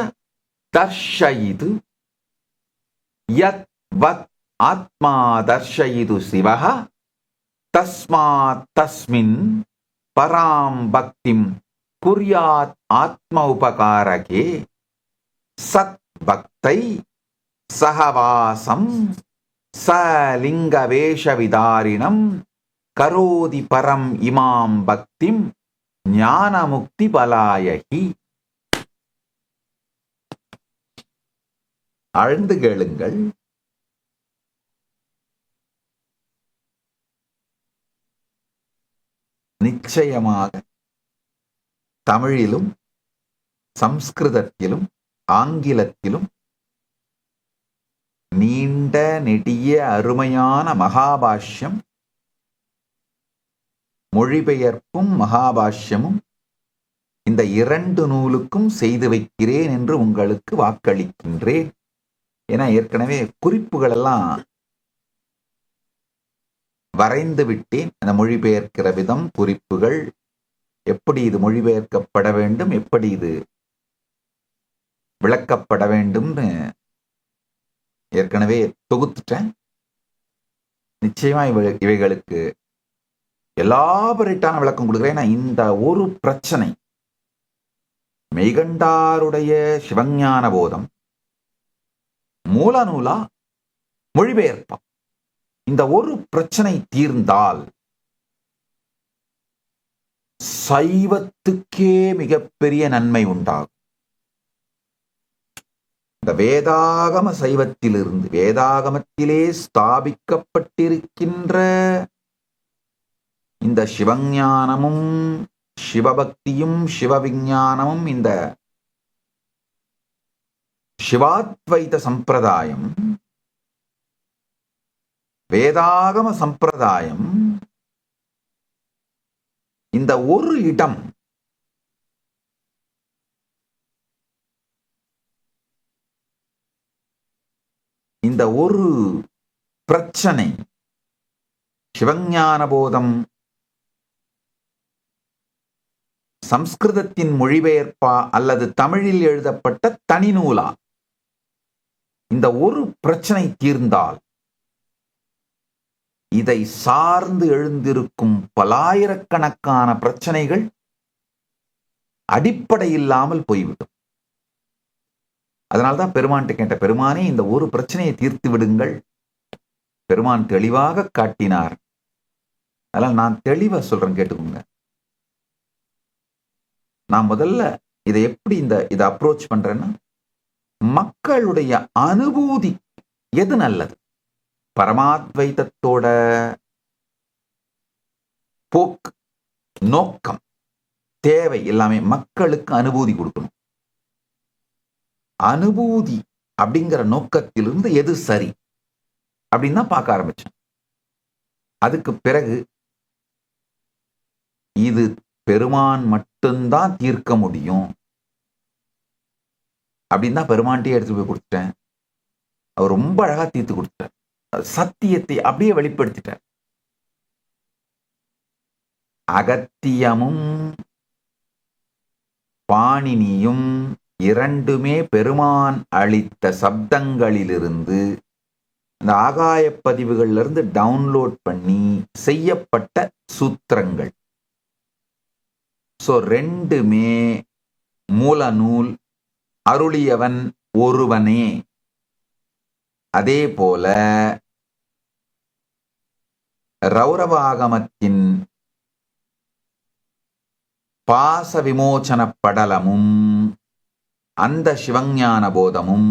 தர்ஷயிது யத் வத் ஆத்மா தர்ஷயிது சிவஹ தஸ்மாத் தஸ்மின் பராம் பக்திம் குர்யாத் ஆத்ம உபகாரகே சத் பக்தை சஹவாசம் சலிங்க வேஷ விதாரிணம் கரோதி பரம் இமாம் பக்திம் ஞான முக்தி பலாயகி. ஆழ்ந்து கேளுங்கள். நிச்சயமாக தமிழிலும் சம்ஸ்கிருதத்திலும் ஆங்கிலத்திலும் நீண்ட நெடிய அருமையான மகாபாஷ்யம், மொழிபெயர்ப்பும் மகாபாஷ்யமும் இந்த 2 நூலுக்கும் செய்து வைக்கிறேன் என்று உங்களுக்கு வாக்களிக்கின்றேன். ஏன்னா ஏற்கனவே குறிப்புகள் எல்லாம் வரைந்து விட்டேன். அந்த மொழிபெயர்க்கிற விதம், குறிப்புகள், எப்படி இது மொழிபெயர்க்கப்பட வேண்டும், எப்படி இது விளக்கப்பட வேண்டும்னு ஏற்கனவே தொகுத்துட்டேன். நிச்சயமா இவைகளுக்கு எலாபரேட்டான விளக்கம் கொடுக்குறேன். ஏன்னா இந்த ஒரு பிரச்சனை, மெய்கண்டாருடைய சிவஞான போதம் மூல நூலா மொழிபெயர்ப்பா, இந்த ஒரு பிரச்சனை தீர்ந்தால் சைவத்துக்கே மிகப்பெரிய நன்மை உண்டாகும். இந்த வேதாகம சைவத்திலிருந்து, வேதாகமத்திலே ஸ்தாபிக்கப்பட்டிருக்கின்ற இந்த சிவஞானமும் சிவபக்தியும் சிவவிஞ்ஞானமும், இந்த சிவாத்வைத சம்பிரதாயம், வேதாகம சம்பிரதாயம், இந்த ஒரு இடம் இந்த ஒரு பிரச்சனை, சிவஞான போதம் சம்ஸ்கிருதத்தின் மொழிபெயர்ப்பா அல்லது தமிழில் எழுதப்பட்ட தனி நூலா, இந்த ஒரு பிரச்சனை தீர்ந்தால் இதை சார்ந்து எழுந்திருக்கும் பலாயிரக்கணக்கான பிரச்சனைகள் அடிப்படை இல்லாமல் போய்விடும். அதனால்தான் பெருமான்கிட்ட கேட்ட, பெருமானே இந்த ஒரு பிரச்சனையை தீர்த்து விடுங்கள். பெருமான் தெளிவாக காட்டினார். அதனால் நான் தெளிவா சொல்றேன், கேட்டுக்கோங்க. நான் முதல்ல இதை எப்படி இதை அப்ரோச் பண்றேன்னா, மக்களுடைய அனுபூதி எது நல்லது, பரமாத்வைதத்தோட போக்கு, நோக்கம், தேவை எல்லாமே மக்களுக்கு அனுபூதி கொடுக்கணும். அனுபூதி அப்படிங்கிற நோக்கத்திலிருந்து எது சரி அப்படின்னு தான் பார்க்க ஆரம்பிச்சேன். அதுக்கு பிறகு இது பெருமான் மட்டும்தான் தீர்க்க முடியும் அப்படின்னு தான் பெருமான்கிட்டே எடுத்து போய் கொடுத்துட்டேன். அவர் ரொம்ப அழகா தீர்த்து கொடுத்தார். சத்தியத்தை அப்படியே வெளிப்படுத்திட்டார். அகத்தியமும் பாணினியும் இரண்டுமே பெருமான் அளித்த சப்தங்களிலிருந்து, இந்த ஆகாய பதிவுகள்ல இருந்து டவுன்லோட் பண்ணி செய்யப்பட்ட சூத்திரங்கள். சோ ரெண்டுமே மூல நூல், அருளியவன் ஒருவனே. அதே போல ரௌரவாகமத்தின் பாச விமோச்சன படலமும் அந்த சிவஞான போதமும்,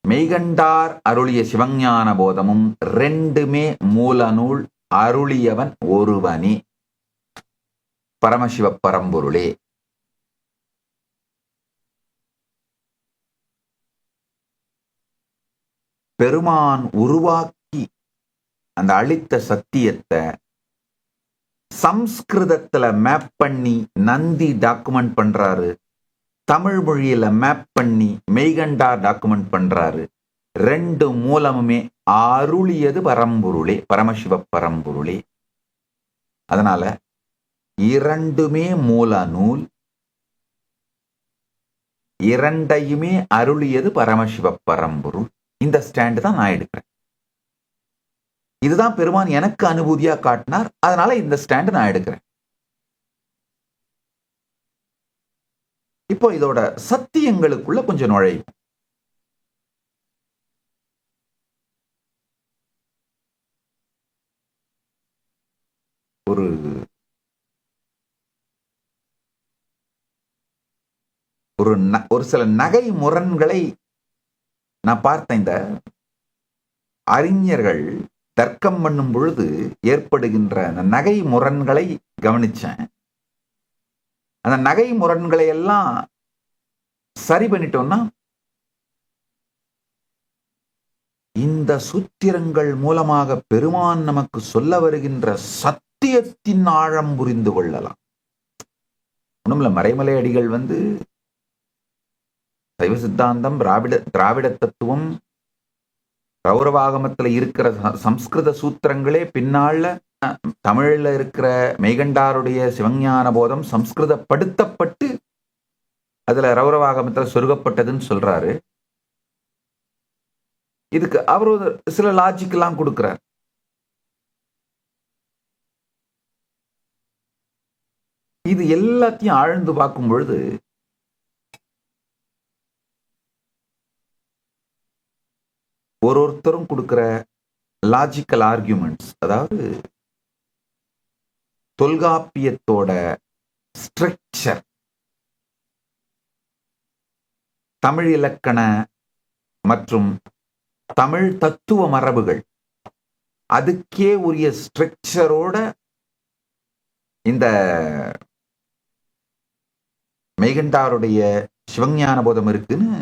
மெய்கண்டார் அருளிய சிவஞான போதமும் ரெண்டுமே மூல நூல், அருளியவன் ஒருவனே, பரமசிவ பரம்பொருளே. பெருமான் உருவாக்கி அந்த அளித்த சத்தியத்தை சம்ஸ்கிருதத்துல மேப் பண்ணி நந்தி டாக்குமெண்ட் பண்றாரு, தமிழ் மொழியில மேப் பண்ணி மெய்கண்டார் டாக்குமெண்ட் பண்றாரு. ரெண்டு மூலமுமே அருளியது பரம்பொருளே, பரமசிவ பரம்பொருளே. அதனால இரண்டுமே மூல நூல், இரண்டையுமே அருளியது பரமசிவ பரம்பொருள். இந்த ஸ்டாண்டு தான் நான் எடுக்கிறேன். இதுதான் பெருமான் எனக்கு அனுபூதியா காட்டினார். அதனால இந்த ஸ்டாண்டு நான் எடுக்கிறேன். இப்போ இதோட சத்தியங்களுக்குள்ள கொஞ்சம் நுழையும். ஒரு சில நகை முரண்களை நான் பார்த்தேன். இந்த அறிஞர்கள் தர்க்கம் பண்ணும் பொழுது ஏற்படுகின்ற அந்த நகை முரண்களை கவனிச்சேன். அந்த நகை முரண்களை எல்லாம் சரி பண்ணிட்டோம்னா இந்த சூத்திரங்கள் மூலமாக பெருமான் நமக்கு சொல்ல வருகின்ற சத்தியத்தின் ஆழம் புரிந்து கொள்ளலாம். ஒண்ணுமில்ல, மறைமலை அடிகள் சைவ சித்தாந்தம், திராவிட தத்துவம், கௌரவாகமத்துல இருக்கிற சம்ஸ்கிருத சூத்திரங்களே பின்னால தமிழ்ல இருக்கிற மெய்கண்டாருடைய சிவஞான போதம் சம்ஸ்கிருதப்படுத்தப்பட்டு அதுல ரௌரவாகமத்தில் சொருகப்பட்டதுன்னு சொல்றாரு. இதுக்கு அவர் ஒரு சில லாஜிக் எல்லாம் கொடுக்கிறார். இது எல்லாத்தையும் ஆழ்ந்து பார்க்கும் பொழுது ஒருத்தரும் கொடுக்கிற லாஜிக்கல் ஆர்கியூமெண்ட்ஸ், அதாவது தொல்காப்பியத்தோட ஸ்ட்ரக்சர், தமிழ் இலக்கண மற்றும் தமிழ் தத்துவ மரபுகள், அதுக்கே உரிய ஸ்ட்ரக்சரோட இந்த மெய்கண்டாருடைய சிவஞான போதம் இருக்குன்னு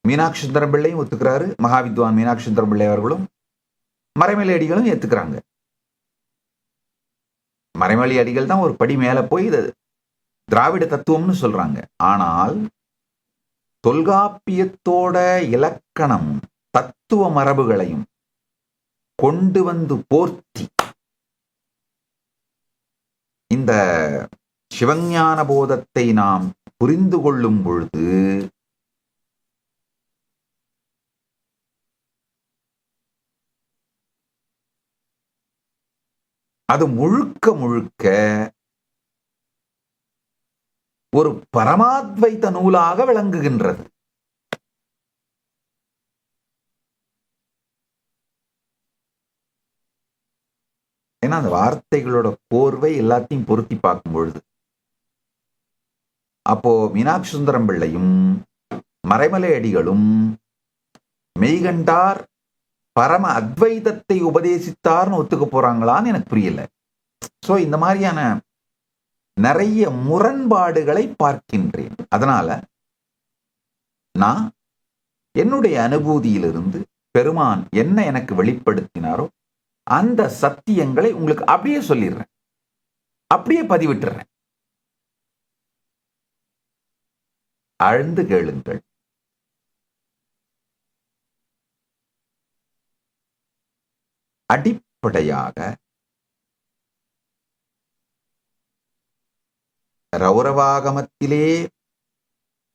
மீனாட்சி சுந்தரம் பிள்ளையும் ஒத்துக்கிறாரு. மகாவித்வான் மீனாட்சி சுந்தரம் பிள்ளை அவர்களும் மறைமலை அடிகளும் ஏத்துக்கிறாங்க. மறைமலை அடிகள் தான் ஒரு படி மேல போய் இது திராவிட தத்துவம்னு சொல்றாங்க. ஆனால் தொல்காப்பியத்தோட இலக்கணம் தத்துவ மரபுகளையும் கொண்டு வந்து போர்த்தி இந்த சிவஞான போதத்தை நாம் புரிந்து கொள்ளும் பொழுது அது முழுக்க முழுக்க ஒரு பரமாத்வைத நூலாக விளங்குகின்றது. ஏன்னா அந்த வார்த்தைகளோட கோர்வை எல்லாத்தையும் பொருத்தி பார்க்கும் பொழுது அப்போ மீனாட்சி சுந்தரம் பிள்ளையும் மறைமலை அடிகளும் மெய்கண்டார் பரம அத்வைதத்தை உபதேசித்தார்னு ஒத்துக்க போறாங்களான்னு எனக்கு புரியல. சோ இந்த மாதிரியான நிறைய முரண்பாடுகளை பார்க்கின்றேன். அதனால நான் என்னுடைய அனுபூதியிலிருந்து பெருமான் என்ன எனக்கு வெளிப்படுத்தினாரோ அந்த சத்தியங்களை உங்களுக்கு அப்படியே சொல்லிடுறேன், அப்படியே பதிவிட்டுறேன். ஆழ்ந்து கேளுங்கள். அடிப்படையாக ரௌரவாகமத்திலே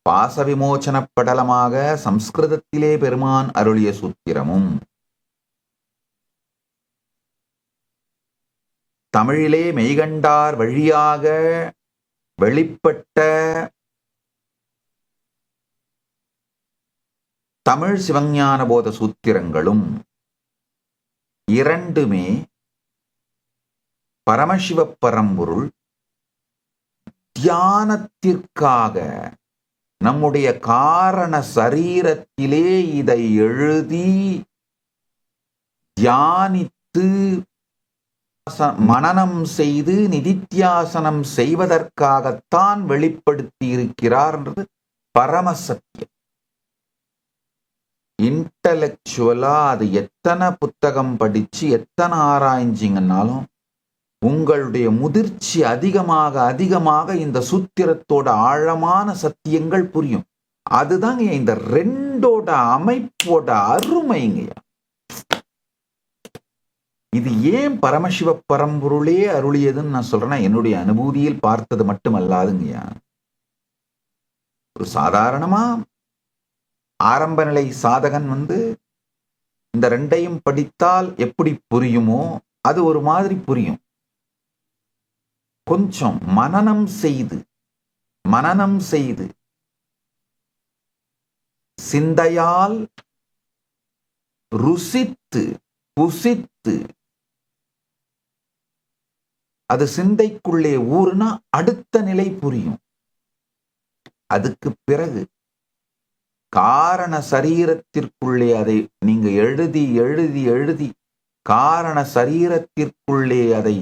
பாச விமோச்சன படலமாக சம்ஸ்கிருதத்திலே பெருமான் அருளிய சூத்திரமும் தமிழிலே மெய்கண்டார் வழியாக வெளிப்பட்ட தமிழ் சிவஞான போத சூத்திரங்களும் இரண்டுமே பரமசிவ பரம்பொருள் தியானத்திற்காக நம்முடைய காரண சரீரத்திலே இதை எழுதி தியானித்து மனனம் செய்து நிதித்தியாசனம் செய்வதற்காகத்தான் வெளிப்படுத்தி இருக்கிறார் என்றது பரம சத்தியம். இன்டலெக்சுவலா அது எத்தனை புத்தகம் படிச்சு எத்தனை ஆராய்ஞ்சிங்கன்னாலும் உங்களுடைய முதிர்ச்சி அதிகமாக அதிகமாக இந்த சூத்திரத்தோட ஆழமான சத்தியங்கள் புரியும். அதுதாங்க இந்த ரெண்டோட அமைப்போட அருமைங்கய்யா. இது ஏன் பரமசிவ பரம்பொருளே அருளியதுன்னு நான் சொல்றேன்னா, என்னுடைய அனுபூதியில் பார்த்தது மட்டும் அல்லாதுங்கய்யா. ஒரு சாதாரணமா ஆரம்ப நிலை சாதகன் இந்த ரெண்டையும் படித்தால் எப்படி புரியுமோ அது ஒரு மாதிரி புரியும். கொஞ்சம் மனனம் செய்து சிந்தையால் ருசித்து புசித்து அது சிந்தைக்குள்ளே ஊறுனா அடுத்த நிலை புரியும். அதுக்கு பிறகு காரண சரீரத்திற்குள்ளே அதை நீங்க எழுதி எழுதி எழுதி காரண சரீரத்திற்குள்ளே அதை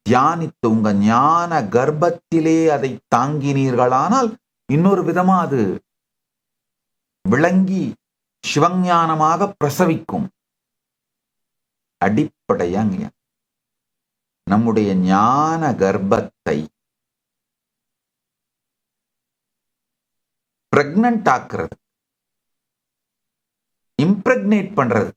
தியானித்து உங்க ஞான கர்ப்பத்திலே அதை தாங்கினீர்களானால் இன்னொரு விதமா அது விளங்கி சிவஞானமாக பிரசவிக்கும். அடிப்படையாங்க நம்முடைய ஞான கர்ப்பத்தை பிரெக்னன்ட் ஆக்குறது, இம்ப்ரெக்னேட் பண்றது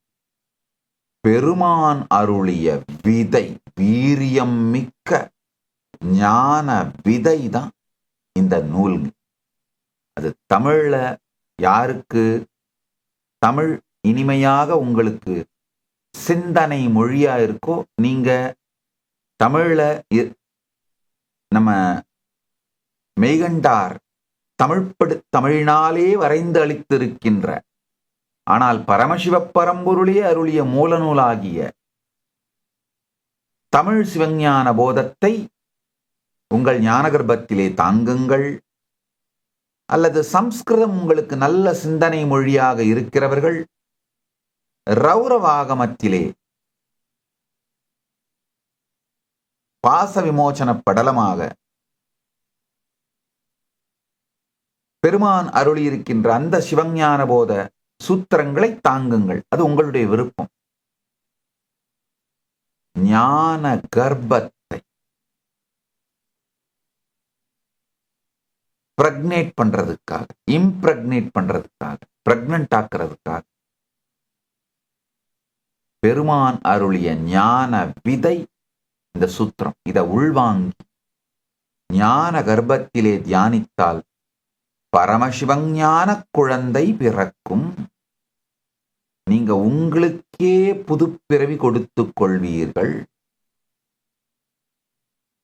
பெருமான் அருளிய விதை, வீரியம் மிக்க ஞான விதை தான் இந்த நூல். அது தமிழ்ல யாருக்கு தமிழ் இனிமையாக உங்களுக்கு சிந்தனை மொழியா இருக்கோ, நீங்க தமிழ்ல நம்ம மெய்கண்டார் தமிழினாலே வரைந்து அளித்திருக்கின்ற, ஆனால் பரமசிவ பரம்பொருளே அருளிய மூல நூலாகிய தமிழ் சிவஞான போதத்தை உங்கள் ஞான கர்ப்பத்திலே தாங்குங்கள். அல்லது சம்ஸ்கிருதம் உங்களுக்கு நல்ல சிந்தனை மொழியாக இருக்கிறவர்கள் ரௌரவாகமத்திலே பாச விமோசன படலமாக பெருமான் அருளியிருக்கின்ற அந்த சிவஞான போத சூத்திரங்களை தாங்குங்கள். அது உங்களுடைய விருப்பம். ஞான கர்ப்பத்தை பிரக்னேட் பண்றதுக்காக, இம்பிரக்னேட் பண்றதுக்காக, பிரெக்னன்ட் ஆக்குறதுக்காக பெருமான் அருளிய ஞான விதை இந்த சூத்திரம். இதை உள்வாங்கி ஞான கர்ப்பத்திலே தியானித்தால் பரமசிவஞான குழந்தை பிறக்கும். நீங்க உங்களுக்கே புதுப்பிறவி கொடுத்துக் கொள்வீர்கள்.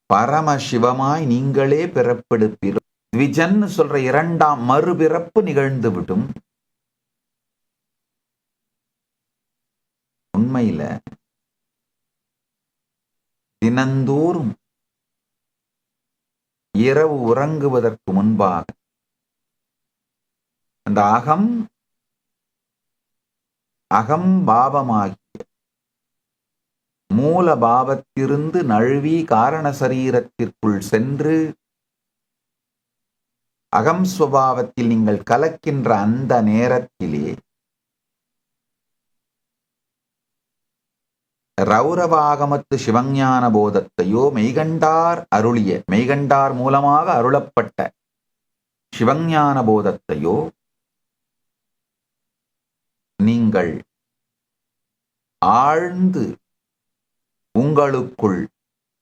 பரமசிவமாய் நீங்களே பிறப்பெடுப்பீர்கள். த்விஜன் சொல்ற இரண்டாம் மறுபிறப்பு நிகழ்ந்து விடும். உண்மையில தினந்தோறும் இரவு உறங்குவதற்கு முன்பாக அந்த அகம் பாவமாகிய மூல பாவத்திலிருந்து நழுவி காரண சரீரத்திற்குள் சென்று அகம் சுபாவத்தில் நீங்கள் கலக்கின்ற அந்த நேரத்திலே ரௌரவாகமத்து சிவஞான போதத்தையோ மெய்கண்டார் மூலமாக அருளப்பட்ட சிவஞான போதத்தையோ நீங்கள் ஆழ்ந்து உங்களுக்குள்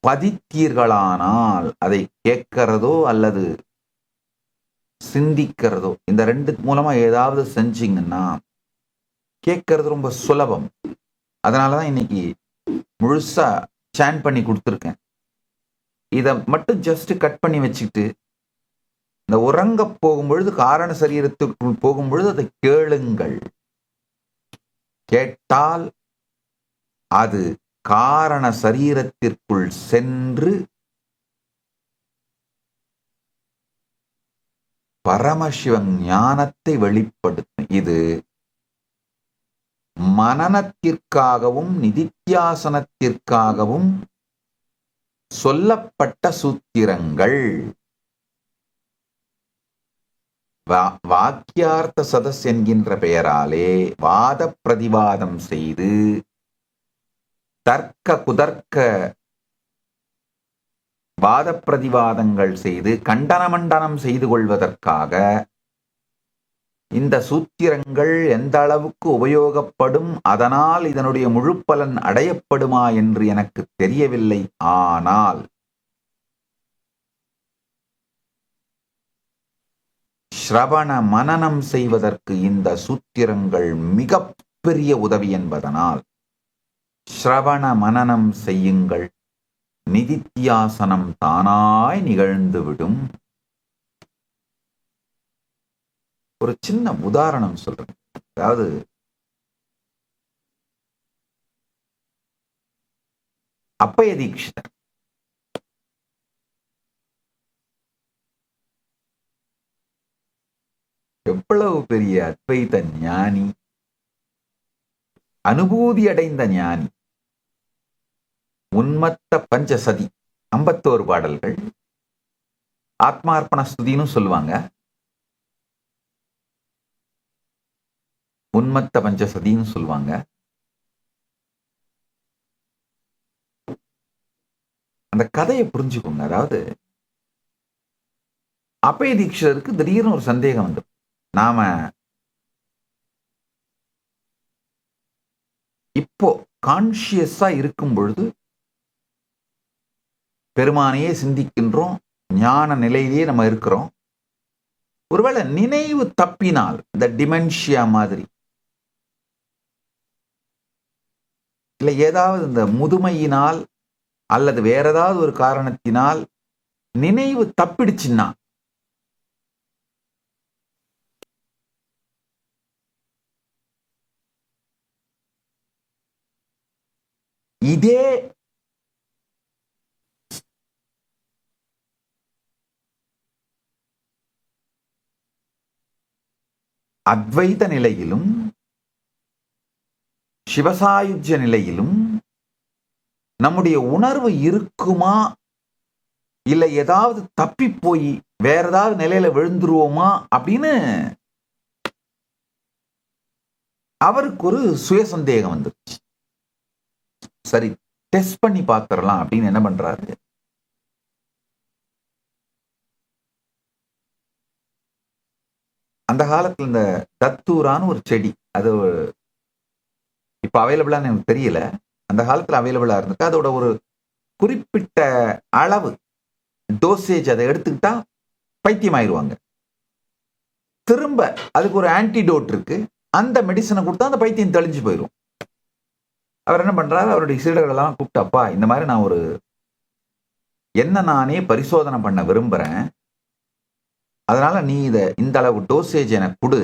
பதித்தீர்களானால், அதை கேட்கிறதோ அல்லது சிந்திக்கிறதோ, இந்த ரெண்டு மூலமா ஏதாவது செஞ்சீங்கன்னா கேட்கறது ரொம்ப சுலபம். அதனாலதான் இன்னைக்கு முழுசா சேன் பண்ணி கொடுத்துருக்கேன். இதை மட்டும் ஜஸ்ட் கட் பண்ணி வச்சுக்கிட்டு இந்த உறங்க போகும்பொழுது, காரண சரீரத்திற்குள் போகும்பொழுது அதை கேளுங்கள். கேட்டால் அது காரண சரீரத்திற்குள் சென்று பரமசிவ ஞானத்தை வெளிப்படுத்தும். இது மனனத்திற்காகவும் நிதித்தியாசனத்திற்காகவும் சொல்லப்பட்ட சூத்திரங்கள். வாக்கியார்த்த சதஸ் என்கின்ற பெயராலே வாத பிரதிவாதம் செய்து தர்க்க குதர்க்க வாத பிரதிவாதங்கள் செய்து கண்டன மண்டனம் செய்து கொள்வதற்காக இந்த சூத்திரங்கள் எந்த அளவுக்கு உபயோகப்படும், அதனால் இதனுடைய முழு பலன் அடையப்படுமா என்று எனக்கு தெரியவில்லை. ஆனால் ஸ்ரவண மனனம் செய்வதற்கு இந்த சூத்திரங்கள் மிக பெரிய உதவி என்பதனால் ஸ்ரவண மனனம் செய்யுங்கள். நிதித்தியாசனம் தானாய் நிகழ்ந்துவிடும். ஒரு சின்ன உதாரணம் சொல்றேன். அதாவது அப்பய தீட்சிதர் எவ்வளவு பெரிய அத்வைத ஞானி, அனுபூதி அடைந்த ஞானி. உன்மத்த பஞ்சசதி 51 பாடல்கள், ஆத்மார்ப்பண ஸ்துதின்னு சொல்லுவாங்க. உன்மத்த பஞ்சசதின்னு சொல்லுவாங்க. அந்த கதையை புரிஞ்சுக்கோங்க. அதாவது அப்பய தீட்சிதருக்கு திடீர்னு ஒரு சந்தேகம் வந்து, நாம இப்போ கான்சியஸா இருக்கும் பொழுது பெருமானையே சிந்திக்கின்றோம், ஞான நிலையிலேயே நம்ம இருக்கிறோம். ஒருவேளை நினைவு தப்பினால், இந்த டிமென்ஷியா மாதிரி, இல்லை ஏதாவது இந்த முதுமையினால் அல்லது வேற ஏதாவது ஒரு காரணத்தினால் நினைவு தப்பிடுச்சுன்னா, இதே அத்வைத நிலையிலும் சிவசாயுஜ நிலையிலும் நம்முடைய உணர்வு இருக்குமா, இல்லை ஏதாவது தப்பி போய் வேற ஏதாவது நிலையில விழுந்துருவோமா அப்படின்னு அவருக்கு ஒரு சுய சந்தேகம் வந்துருச்சு. சரி, டெஸ்ட் பண்ணி பார்த்துடலாம் அப்படின்னு என்ன பண்றாரு, அந்த காலத்துல இந்த தத்தூரான்னு ஒரு செடி, அது இப்ப அவைலபிளான்னு எனக்கு தெரியல, அந்த காலத்துல அவைலபிளா இருந்துட்டு அதோட ஒரு குறிப்பிட்ட அளவு டோசேஜ் அதை எடுத்துக்கிட்டா பைத்தியம் ஆயிடுவாங்க. திரும்ப அதுக்கு ஒரு ஆன்டிடோட் இருக்கு, அந்த மெடிசனை கொடுத்தா அந்த பைத்தியம் தெளிஞ்சு போயிடும். அவர் என்ன பண்றாரு, அவருடைய சீடர்களெல்லாம் கூப்பிட்டு, அப்பா இந்த மாதிரி நான் ஒரு என்ன நானே பரிசோதனை பண்ண விரும்புறேன், அதனால நீ இந்த அளவு டோசேஜ் எனக்கு கொடு,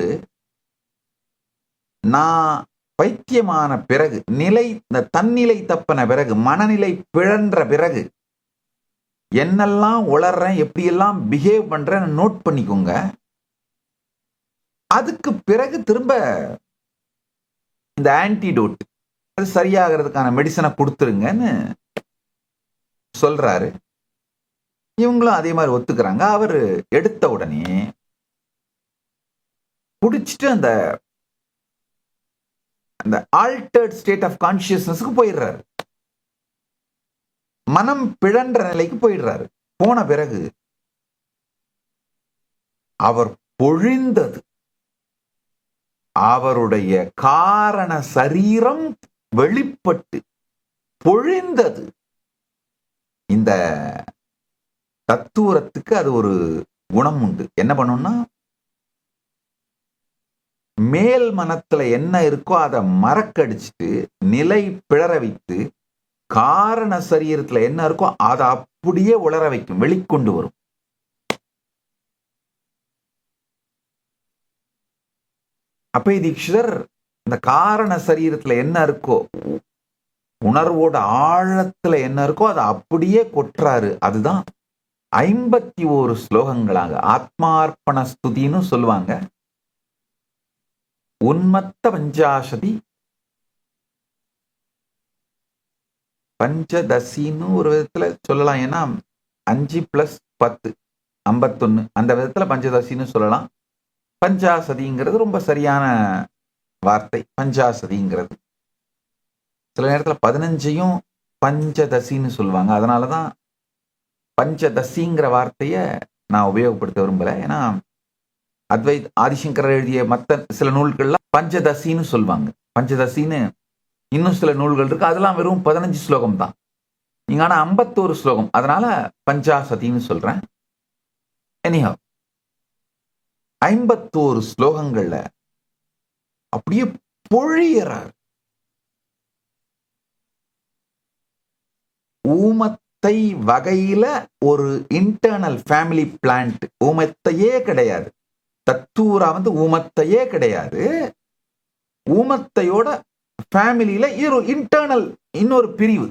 நான் பைத்தியமான பிறகு, இந்த தன்னிலை தப்பின பிறகு, மனநிலை பிழன்ற பிறகு என்னெல்லாம் உளறேன், எப்படியெல்லாம் பிஹேவ் பண்றேன் நோட் பண்ணிக்கோங்க, அதுக்கு பிறகு திரும்ப இந்த ஆன்டிடோட் அது சரியாகிறதுக்கான மெடிசனை கொடுத்துருங்கன்னு சொல்றாரு. இவங்களும் அதே மாதிரி ஒத்துக்கிறாங்க. அவர் எடுத்த உடனே குடிச்சிட்டு அந்த ஆல்டர்ட் ஸ்டேட் ஆஃப் கான்சியஸ்னஸ்க்கு போயிடுறாரு, மனம் பிழன்ற நிலைக்கு போயிடுறாரு. போன பிறகு அவர் பொழிந்தது, அவருடைய காரண சரீரம் வெளிப்பட்டு பொழிந்தது. இந்த தத்துவத்துக்கு அது ஒரு குணம் உண்டு. என்ன பண்ணும்னா, மேல் மனத்துல என்ன இருக்கோ அதை மறக்கடிச்சிட்டு நிலை பிழற வைத்து, காரண சரீரத்துல என்ன இருக்கோ அதை அப்படியே உளர வைக்கும், வெளிக்கொண்டு வரும். அப்ப தீட்சிதர் இந்த காரண சரீரத்துல என்ன இருக்கோ, உணர்வோட ஆழத்துல என்ன இருக்கோ அதை அப்படியே கொட்டுறாரு. அதுதான் 51 ஸ்லோகங்களாக ஆத்மார்ப்பண ஸ்துதின்னு சொல்லுவாங்க. உன்மத்த பஞ்சாசதி, பஞ்சதசின்னு ஒரு விதத்துல சொல்லலாம். ஏன்னா 5 + 10 51, அந்த விதத்துல பஞ்சதசின்னு சொல்லலாம். பஞ்சாசதிங்கிறது ரொம்ப சரியான வார்த்தை. பஞ்சாசதிங்கிறது சில நேரத்துல 15ஐயும் பஞ்சதசின்னு சொல்லுவாங்க. அதனாலதான் பஞ்சதசிங்கிற வார்த்தைய நான் உபயோகப்படுத்த விரும்பல. ஏன்னா ஆதிசங்கரர் எழுதிய மற்ற சில நூல்கள்லாம் பஞ்சதசின்னு சொல்லுவாங்க. பஞ்சதசின்னு இன்னும் சில நூல்கள் இருக்கு, அதெல்லாம் வெறும் 15 ஸ்லோகம் தான். நீங்க ஆனா 51 ஸ்லோகம், அதனால பஞ்சாசதின்னு சொல்றேன். எனிஹவ் 51 ஸ்லோகங்கள்ல அப்படியே பொழியறார். ஊமத்தை வகையில ஒரு இன்டர்னல் ஃபேமிலி பிளான்ட், ஊமத்தையே கிடையாது. தத்தூரா ஊமத்தையே கிடையாது. ஊமத்தையோட ஃபேமிலியில இன்டர்னல் இன்னொரு பிரிவு.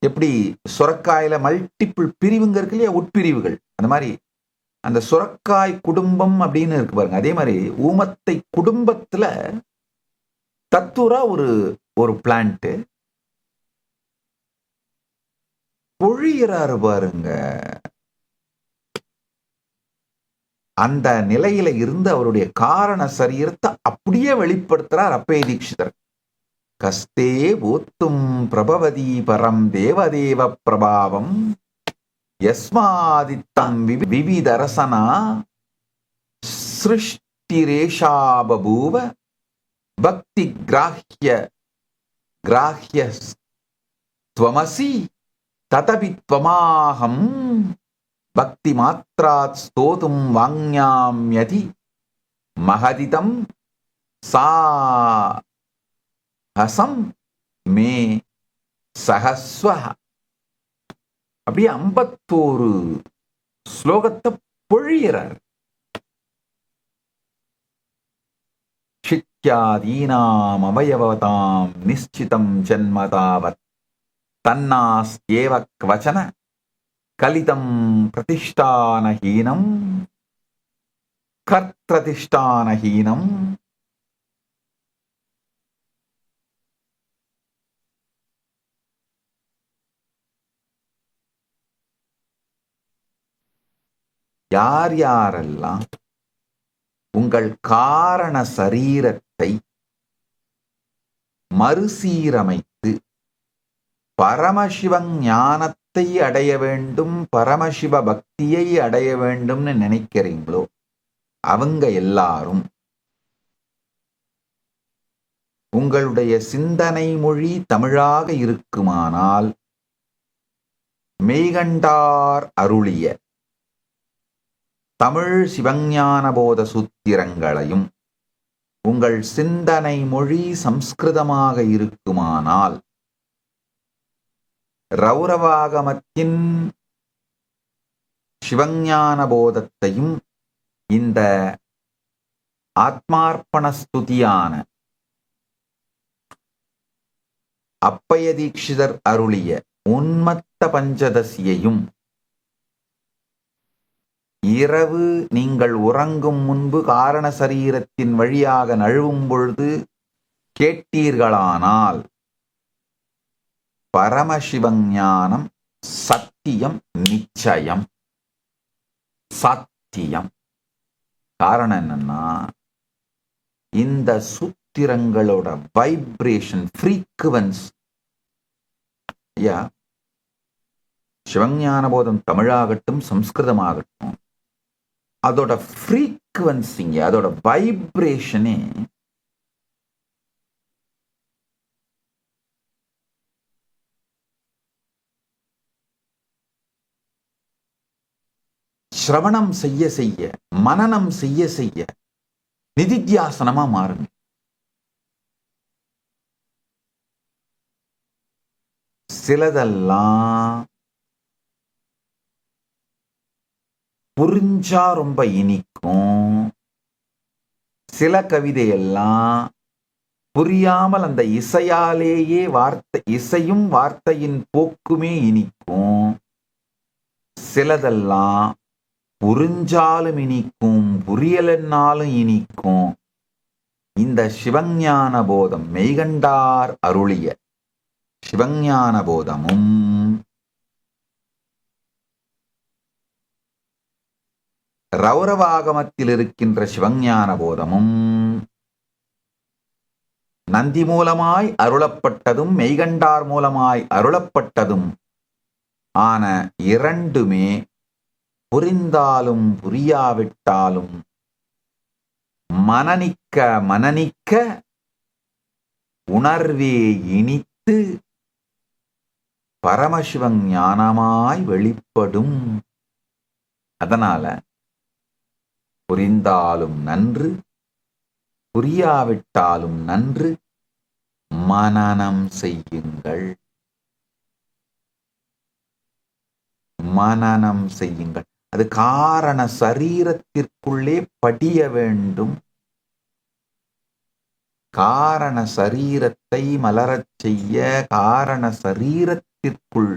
எப்படி சுரக்காயில மல்டிபிள் பிரிவுங்க இருக்கு இல்லையா, உட்பிரிவுகள், அந்த மாதிரி அந்த சுரக்காய் குடும்பம் அப்படின்னு இருக்கு பாருங்க. அதே மாதிரி ஊமத்தை குடும்பத்துல தத்தூரா ஒரு பிளான்ட் பொழியிறாரு பாருங்க. அந்த நிலையில இருந்து அவருடைய காரண சரீரத்தை அப்படியே வெளிப்படுத்துறார் அப்பே தீட்சிதர். கஸ்தே போத்தும் பிரபவதி பரம் தேவதேவ பிரபாவம் யஸ்மாதித்தம் விவிதரசனா சிருஷ்டிரேஷா பபூவ பக்தி கிராஹ்ய துவமசி ததபித்வமாஹம் பக்தி மாத்ராத் ஸ்தோதும் வாங்யாம்யதி மகதிதம் சாஹசம் மே சஹஸ்வ. அப்படியே 51 ஸ்லோகத்தை பொழியிறார். ஷிக்யாதீனாம் அவயவதாம் நிச்சிதம் ஜன்மதாவத் தன்னாஸ்யேவ க்வச்சன கலிதம் பிரதிஷ்டானஹீனம் கர்த்ரதிஷ்டானஹீனம். யார் யாரெல்லாம் உங்கள் காரண சரீரத்தை மறுசீரமைத்து பரமசிவ ஞானத்தை அடைய வேண்டும், பரமசிவ பக்தியை அடைய வேண்டும்னு நினைக்கிறீங்களோ அவங்க எல்லாரும் உங்களுடைய சிந்தனை மொழி தமிழாக இருக்குமானால் மெய்கண்டார் அருளிய தமிழ் சிவஞான போத சூத்திரங்களையும், உங்கள் சிந்தனை மொழி சம்ஸ்கிருதமாக இருக்குமானால் ரௌரவாகமத்தின் சிவஞான போதத்தையும் இந்த ஆத்மார்ப்பண ஸ்துதியான அப்பய தீட்சிதர் அருளிய உன்மத்த பஞ்சதசியையும் இரவு நீங்கள் உறங்கும் முன்பு காரண சரீரத்தின் வழியாக நழுவும் பொழுது கேட்டீர்களானால் பரமசிவஞானம் சத்தியம், நிச்சயம், சத்தியம். காரணம் என்னன்னா, இந்த சூத்திரங்களோட வைப்ரேஷன் ஃப்ரீக்குவன்ஸ், சிவஞான போதம் தமிழாகட்டும் சம்ஸ்கிருதமாகட்டும், அதோட ஃப்ரீக்குவன்சிங்க, அதோட வைப்ரேஷனே சிரவணம் செய்ய செய்ய, மனனம் செய்ய செய்ய நிதித்தியாசனமா மாறுங்க. சிலதெல்லாம் புரிஞ்சா ரொம்ப இனிக்கும், சில கவிதையெல்லாம் புரியாமல் அந்த இசையாலேயே இசையும் வார்த்தையின் போக்குமே இனிக்கும். சிலதெல்லாம் புரிஞ்சாலும் இனிக்கும், புரியலன்னாலும் இனிக்கும். இந்த சிவஞான போதம், மெய்கண்டார் அருளிய சிவஞான போதமும் ரௌரவாகமத்தில் இருக்கின்ற சிவஞான போதமும் நந்தி மூலமாய் அருளப்பட்டதும் மெய்கண்டார் மூலமாய் அருளப்பட்டதும் ஆன இரண்டுமே புரிந்தாலும் புரியாவிட்டாலும் மனனிக்க மனனிக்க உணர்வே இனித்து பரமசிவ ஞானமாய் வெளிப்படும். அதனால புரிந்தாலும் நன்று, புரியாவிட்டாலும் நன்று, மனனம் செய்யுங்கள், மனனம் செய்யுங்கள். அது காரண சரீரத்திற்குள்ளே படிய வேண்டும். காரண சரீரத்தை மலரச் செய்ய காரண சரீரத்திற்குள்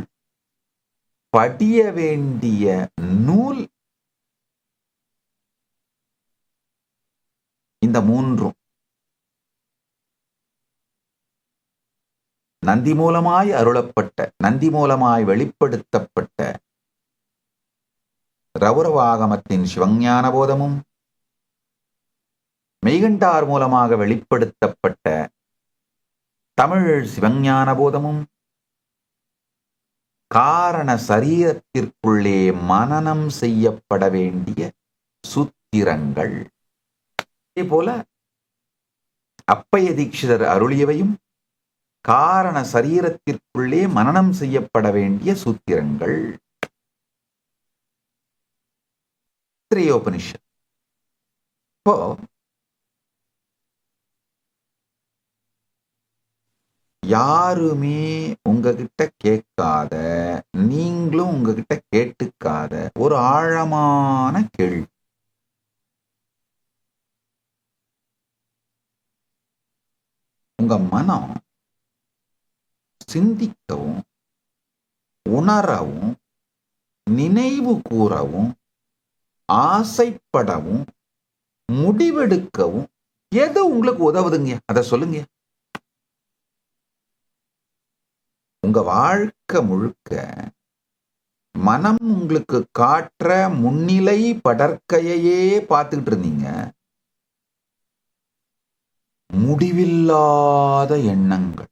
படிய வேண்டிய நூல் இந்த மூன்றும். நந்தி மூலமாய் அருளப்பட்ட, நந்தி மூலமாய் வெளிப்படுத்தப்பட்ட ரௌரவாகமத்தின் சிவஞான போதமும், மெய்கண்டார் மூலமாக வெளிப்படுத்தப்பட்ட தமிழ் சிவஞான போதமும் காரண சரீரத்திற்குள்ளே மனனம் செய்யப்பட வேண்டிய சூத்திரங்கள். அதே போல அப்பய தீட்சிதர் அருளியவையும் காரண சரீரத்திற்குள்ளே மனனம் செய்யப்பட வேண்டிய சூத்திரங்கள். தைத்திரேயோபனிஷத். இப்போ யாருமே உங்ககிட்ட கேட்காத, நீங்களும் உங்ககிட்ட கேட்டுக்காத ஒரு ஆழமான கேள்வி. உங்க மனம் சிந்திக்கவும், உணரவும், நினைவு கூறவும், ஆசைப்படவும், முடிவெடுக்கவும் எது உங்களுக்கு உதவுதுங்க? அதை சொல்லுங்க. உங்க வாழ்க்கை முழுக்க மனம் உங்களுக்கு காட்டுற முன்னிலை படற்கையே பார்த்துக்கிட்டு இருந்தீங்க. முடிவில்லாத எண்ணங்கள்,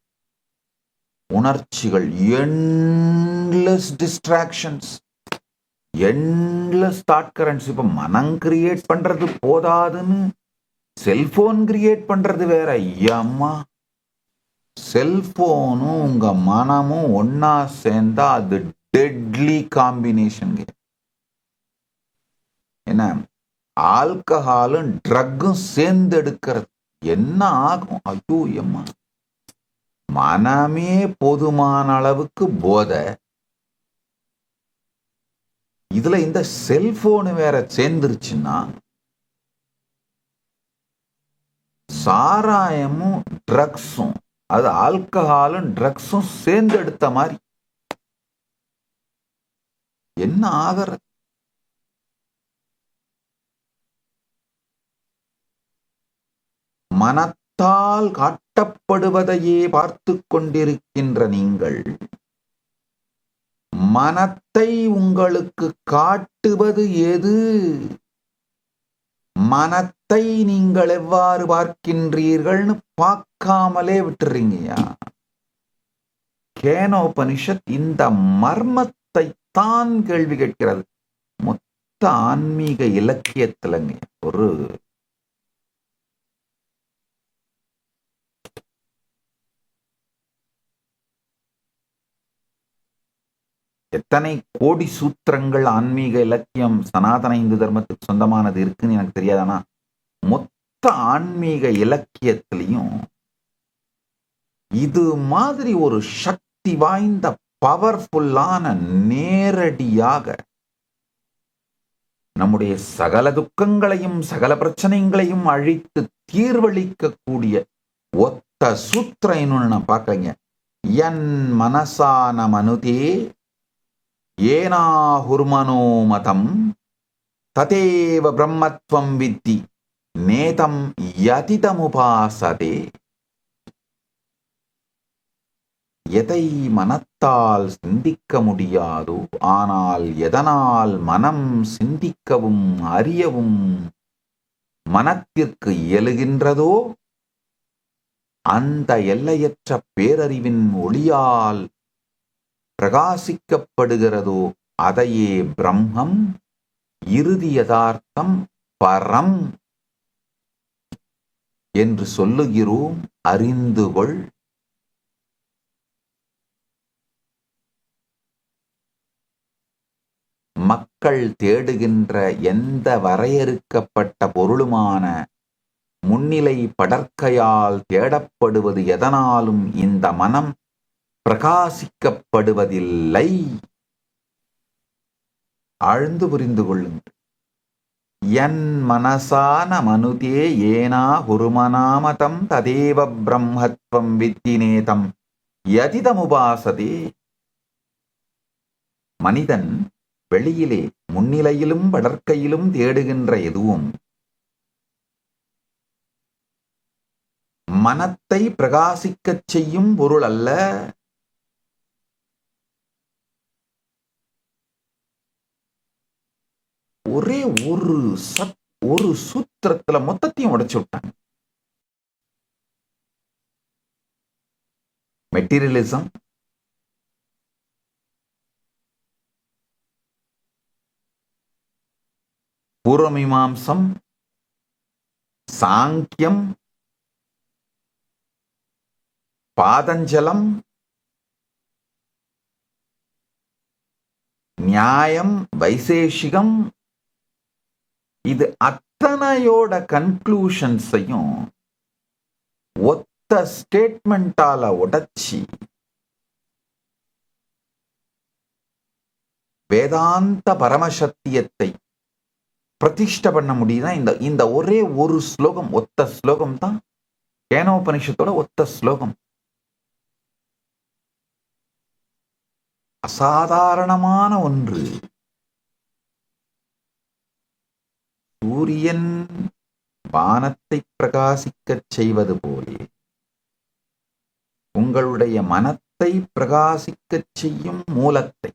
உணர்ச்சிகள், endless distractions, endless thought currents. இப்ப மனம் கிரியேட் பண்றது போதாதுன்னு செல்போன் கிரியேட் பண்றது வேற. ஐயம்மா, செல்போனும் உங்க மனமும் ஒன்னா சேர்ந்தா அது டெட்லி காம்பினேஷன். என்ன, ஆல்கஹாலும் ட்ரக்கும் சேர்ந்து எடுக்கிறது என்ன ஆகும்? ஐயோ அம்மா, மனமே போதுமான அளவுக்கு போதை, இதுல இந்த செல்போனு வேற சேர்ந்துருச்சுன்னா சாராயமும் ட்ரக்ஸும், அது ஆல்கஹாலும் ட்ரக்ஸும் சேர்ந்து எடுத்த மாதிரி என்ன ஆகிறது? மனத்தால் காட்டப்படுவதையே பார்த்து கொண்டிருக்கின்ற நீங்கள் மனத்தை உங்களுக்கு காட்டுவது எது? மனத்தை நீங்கள் எவ்வாறு பார்க்கின்றீர்கள்னு பார்க்காமலே விட்டுறீங்கயா. கேனோபனிஷத் இந்த மர்மத்தை தான் கேள்வி கேட்கிறது. மொத்த ஆன்மீக இலக்கியத்திலங்க ஒரு எத்தனை கோடி சூத்திரங்கள் ஆன்மீக இலக்கியம் சனாதன இந்து தர்மத்துக்கு சொந்தமானது இருக்குன்னு எனக்கு தெரியாதானா, மொத்த ஆன்மீக இலக்கியத்திலையும் இது மாதிரி ஒரு சக்தி வாய்ந்த பவர்ஃபுல்லான, நேரடியாக நம்முடைய சகல துக்கங்களையும் சகல பிரச்சனைகளையும் அழித்து தீர்வளிக்கக்கூடிய ஒத்த சூத்திரம் இன்னொன்னு நான் பார்க்கலைங்க. என் மனசான மனுதே ஏனாஹுர்மனோ மதம் ததேவ பிரம்மத்வம் வித்தி நேதம் யதிதமுபாசதே. எதை மனத்தால் சிந்திக்க முடியாதோ, ஆனால் எதனால் மனம் சிந்திக்கவும் அறியவும் மனத்திற்கு இயலுகின்றதோ அந்த எல்லையற்ற பேரறிவின் ஒளியால் பிரகாசிக்கப்படுகிறதோ அதையே பிரம்மம், இறுதி யதார்த்தம், பரம் என்று சொல்லுகிறோம். அறிந்துகொள். மக்கள் தேடுகின்ற எந்த வரையறுக்கப்பட்ட பொருளுமான முன்னிலை படற்கையால் தேடப்படுவது எதனாலும் இந்த மனம் பிரகாசிக்கப்படுவதில்லை. ஆழ்ந்து புரிந்து கொள்ளுங்கள். என் மனசான மனுதே ஏனா குருமனாமதம் ததேவ பிரம்மத்வம் வித்தினேதம் யதிதமுபாசதே. மனிதன் வெளியிலே முன்னிலையிலும் படற்கையிலும் தேடுகின்ற எதுவும் மனத்தை பிரகாசிக்கச் செய்யும் பொருள் அல்ல. ஒரே ஒரு சூத்திரத்துல மொத்தத்தையும் உடைச்சு விட்டாங்க. மெட்டீரியலிசம், பூர்வமீமாம்சம், சாங்கியம், பாதஞ்சலம், நியாயம், வைசேஷிகம், இது அத்தனையோட கன்க்ளூஷன்ஸையும் ஒத்த ஸ்டேட்மெண்டால உடைச்சி வேதாந்த பரமசத்தியத்தை பிரதிஷ்ட பண்ண முடியுதா? இந்த ஒரே ஒரு ஸ்லோகம், ஒத்த ஸ்லோகம் தான் கேனோபனிஷத்தோட ஒத்த ஸ்லோகம். அசாதாரணமான ஒன்று. சூரியன் வானத்தை பிரகாசிக்கச் செய்வது போலே உங்களுடைய மனத்தை பிரகாசிக்கச் செய்யும் மூலத்தை,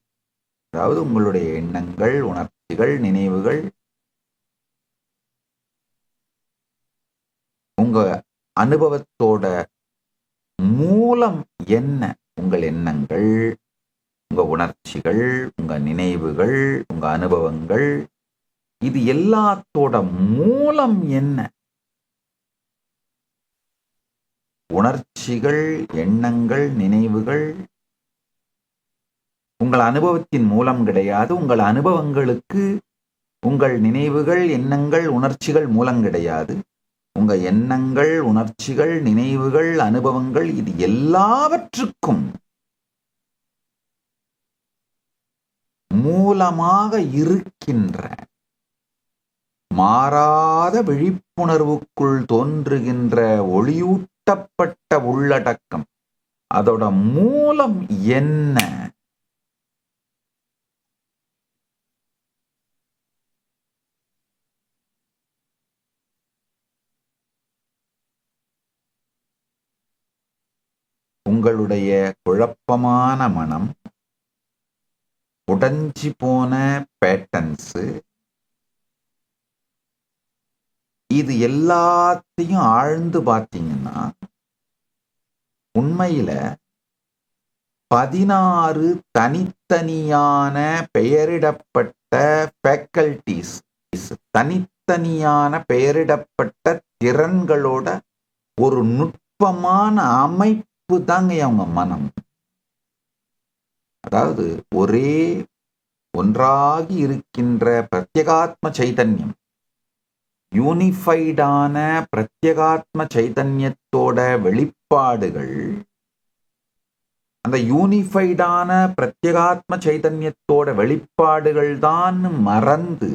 அதாவது உங்களுடைய எண்ணங்கள், உணர்ச்சிகள், நினைவுகள், உங்க அனுபவத்தோட மூலம் என்ன? உங்கள் எண்ணங்கள், உங்க உணர்ச்சிகள், உங்க நினைவுகள், உங்க அனுபவங்கள், இது எல்லாத்தோட மூலம் என்ன? உணர்ச்சிகள், எண்ணங்கள், நினைவுகள் உங்கள் அனுபவத்தின் மூலம் கிடையாது. உங்கள் அனுபவங்களுக்கு உங்கள் நினைவுகள், எண்ணங்கள், உணர்ச்சிகள் மூலம் கிடையாது. உங்க எண்ணங்கள், உணர்ச்சிகள், நினைவுகள், அனுபவங்கள், இது எல்லாவற்றுக்கும் மூலமாக இருக்கின்ற மாறாத விழிப்புணர்வுக்குள் தோன்றுகின்ற ஒளியூட்டப்பட்ட உள்ளடக்கம், அதோட மூலம் என்ன? உங்களுடைய குழப்பமான மனம், உடைஞ்சி போன பேட்டர்ன்ஸ், இது எல்லாத்தையும் ஆழ்ந்து பார்த்தீங்கன்னா உண்மையில 16 தனித்தனியான பெயரிடப்பட்ட ஃபேக்கல்டிஸ், தனித்தனியான பெயரிடப்பட்ட திறன்களோட ஒரு நுட்பமான அமைப்பு தாங்க அவங்க மனம். அதாவது ஒரே ஒன்றாகி இருக்கின்ற பிரத்யேகாத்ம சைதன்யம், யூனிஃபைடான பிரத்யேகாத்ம சைதன்யத்தோட வெளிப்பாடுகள், அந்த யூனிஃபைடான பிரத்யேகாத்ம சைதன்யத்தோட வெளிப்பாடுகள் தான் மறந்து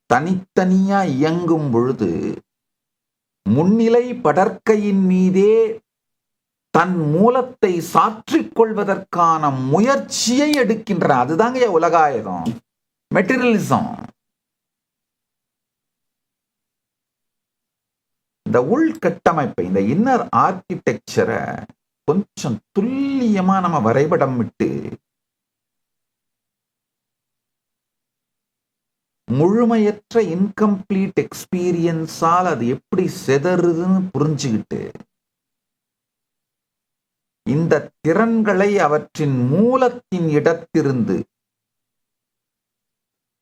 தனித்தனியா இயங்கும் பொழுது முன்னிலை படற்கையின் மீதே தன் மூலத்தை சாற்றிக் கொள்வதற்கான முயற்சியை எடுக்கின்ற, அதுதாங்க உலகாயுதம், மெட்டீரியலிசம். இந்த உள்கட்டமைப்பை, இந்த இன்னர் ஆர்கிடெக்சரை கொஞ்சம் துல்லியமா நம்ம வரைபடம் விட்டு முழுமையற்ற இன்கம்ப்ளீட் எக்ஸ்பீரியன்ஸால் அது எப்படி செதறுதுன்னு புரிஞ்சுக்கிட்டு இந்த திறன்களை அவற்றின் மூலத்தின் இடத்திலிருந்து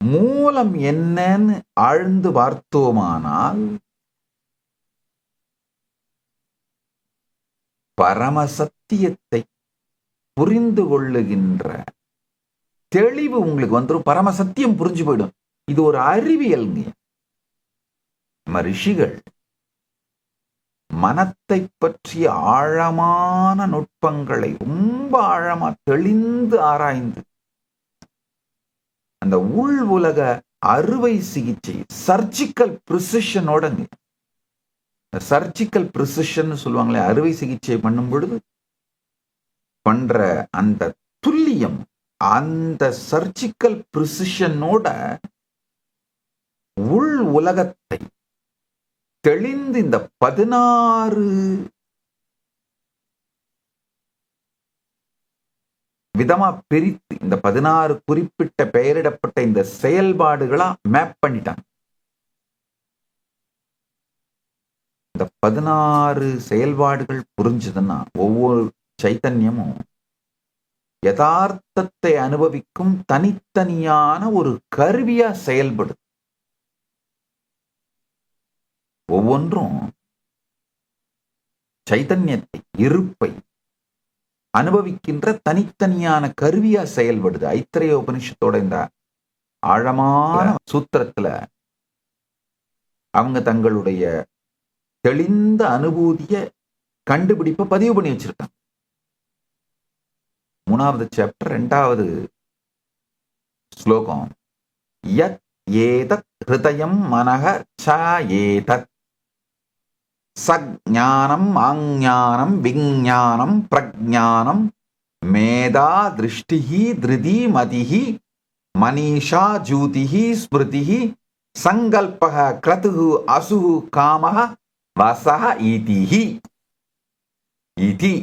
மூலம் என்னன்னு ஆழ்ந்து பார்த்தோமானால் பரமசத்தியத்தை புரிந்து கொள்ளுகின்ற தெளிவு உங்களுக்கு வந்துடும். பரமசத்தியம் புரிஞ்சு போயிடும். இது ஒரு அறிவியல்ங்க. நம்ம ரிஷிகள் மனத்தை பற்றிய ஆழமான நுட்பங்களை ரொம்ப ஆழமா தெளிந்து ஆராய்ந்து அந்த உள் உலக அறுவை சிகிச்சை சர்ஜிக்கல் பிரிசிஷனோடங்க, சர்ஜிக்கல் பிரிசிஷன் சொல்லுவாங்களே, அறுவை சிகிச்சை பண்ணும் பொழுது பண்ற அந்த துல்லியம், அந்த சர்ஜிக்கல் பிரிசிஷனோட உள் உலகத்தை தெளிந்து இந்த 16 விதமா பிரித்து இந்த 16 குறிப்பிட்ட பெயரிடப்பட்ட இந்த செயல்பாடுகளா மேப் பண்ணிட்டாங்க. இந்த 16 செயல்பாடுகள் புரிஞ்சுதுன்னா ஒவ்வொரு சைத்தன்யமும் யதார்த்தத்தை அனுபவிக்கும் தனித்தனியான ஒரு கருவியா செயல்படுது. ஒவ்வொன்றும் சைதன்யத்தை, இருப்பை அனுபவிக்கின்ற தனித்தனியான கருவியா செயல்படுது. ஐத்திரேய உபனிஷத்தோட இந்த ஆழமான சூத்திரத்துல அவங்க தங்களுடைய தெளிந்த அனுபூதிய கண்டுபிடிப்பை பதிவு பண்ணி வச்சிருக்காங்க. 3வது சாப்டர் 2வது ஸ்லோகம், யத் ஏதத் ஹிருதயம் மனஹ ச ஏதத் சஞானம் ஆஞானம் விஞ்ஞானம் பிரஜானம் மேதா திருஷ்டிஹி திருதி மதிஹி மனிஷா ஜூதிஹி ஸ்மிருதிஹி சங்கல்பஹ க்ரதுஹு அசுஹு காமஹ வசஹ இதிஹி இதி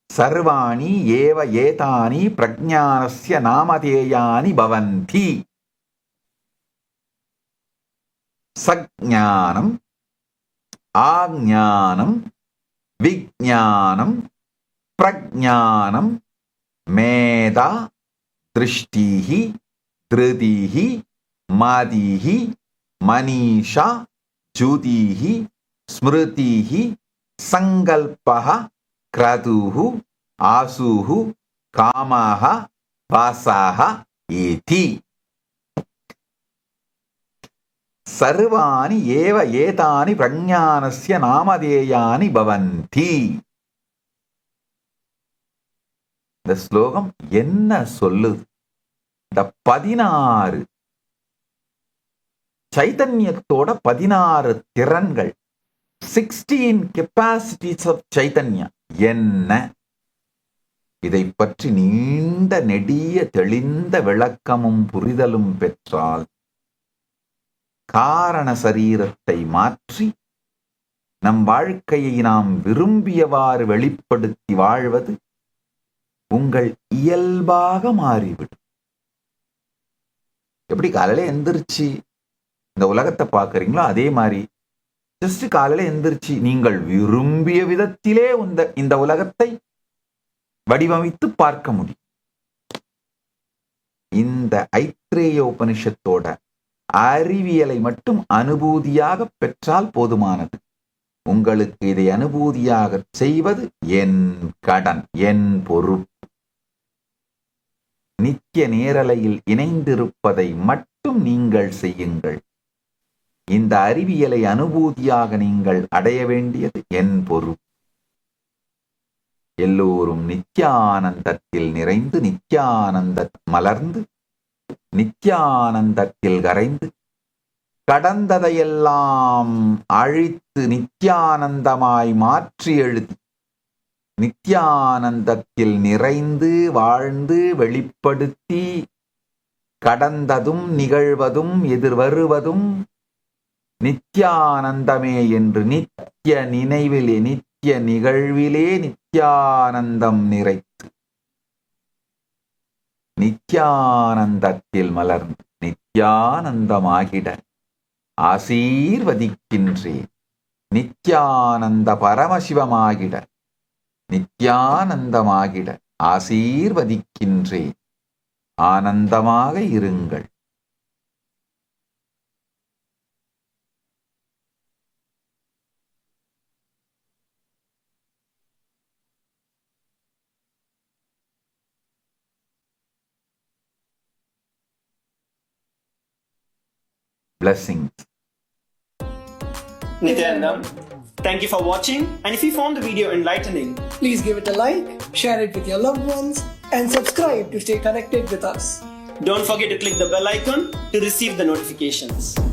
சர்வாணி ஏவ ஏதானி பிரஜானஸ்ய நாமதேயானி பவந்தி. சஞானம் ஆஞானம் விஞ்ஞானம் பிரஜானம் மேதா திருஷ்டிஹி திருதிஹி மதிஹி மனிஷா ஜூதிஹி ஸ்மிருதிஹி சங்கல்பஹ க்ரதுஹு ஆசுஹு காமஹ வாசஹ இதி சர்வாணி ஏவ ஏதானி பிரஞானஸ்ய நாமதேயானி பவந்தி. இந்த ஸ்லோகம் என்ன சொல்லுது? இந்த 16 சைதன்யத்தோட 16 திறன்கள், 16 கெப்பாசிட்டிஸ் ஆஃப் சைதன்யா என்ன? இதை பற்றி நீண்ட நெடிய தெளிந்த விளக்கமும் புரிதலும் பெற்றால் காரண சரீரத்தை மாற்றி நம் வாழ்க்கையை நாம் விரும்பியவாறு வெளிப்படுத்தி வாழ்வது உங்கள் இயல்பாக மாறிவிடும். எப்படி காலையில எந்திரிச்சு இந்த உலகத்தை பார்க்கறீங்களோ அதே மாதிரி ஜஸ்ட் காலையில எந்திரிச்சு நீங்கள் விரும்பிய விதத்திலே இந்த உலகத்தை வடிவமைத்து பார்க்க முடியும். இந்த ஐத்திரேய உபனிஷத்தோட அறிவியலை மட்டும் அனுபூதியாக பெற்றால் போதுமானது. உங்களுக்கு இதை அனுபூதியாக செய்வது என் கடன், என் பொறுப்பு. நித்திய நேரலையில் இணைந்திருப்பதை மட்டும் நீங்கள் செய்யுங்கள். இந்த அறிவியலை அனுபூதியாக நீங்கள் அடைய வேண்டியது என் பொறுப்பு. எல்லோரும் நித்யானந்தத்தில் நிறைந்து நித்யானந்த மலர்ந்து நித்யானந்தத்தில் கரைந்து கடந்ததையெல்லாம் அழித்து நித்யானந்தமாய் மாற்றி எழுதி நித்யானந்தத்தில் நிறைந்து வாழ்ந்து வெளிப்படுத்தி கடந்ததும் நிகழ்வதும் எதிர்வருவதும் நித்யானந்தமே என்று நித்திய நினைவிலே நித்திய நிகழ்விலே நித்யானந்தம் நிறைத்து நித்யானந்தத்தில் மலர்ந்து நித்யானந்தமாகிட ஆசீர்வதிக்கின்றேன். நித்யானந்த பரமசிவமாகிட நித்யானந்தமாகிட ஆசீர்வதிக்கின்றேன். ஆனந்தமாக இருங்கள். Blessings. Nityanandam, thank you for watching, and if you found the video enlightening, please give it a like, share it with your loved ones, and subscribe to stay connected with us. don't forget to click the bell icon to receive the notifications.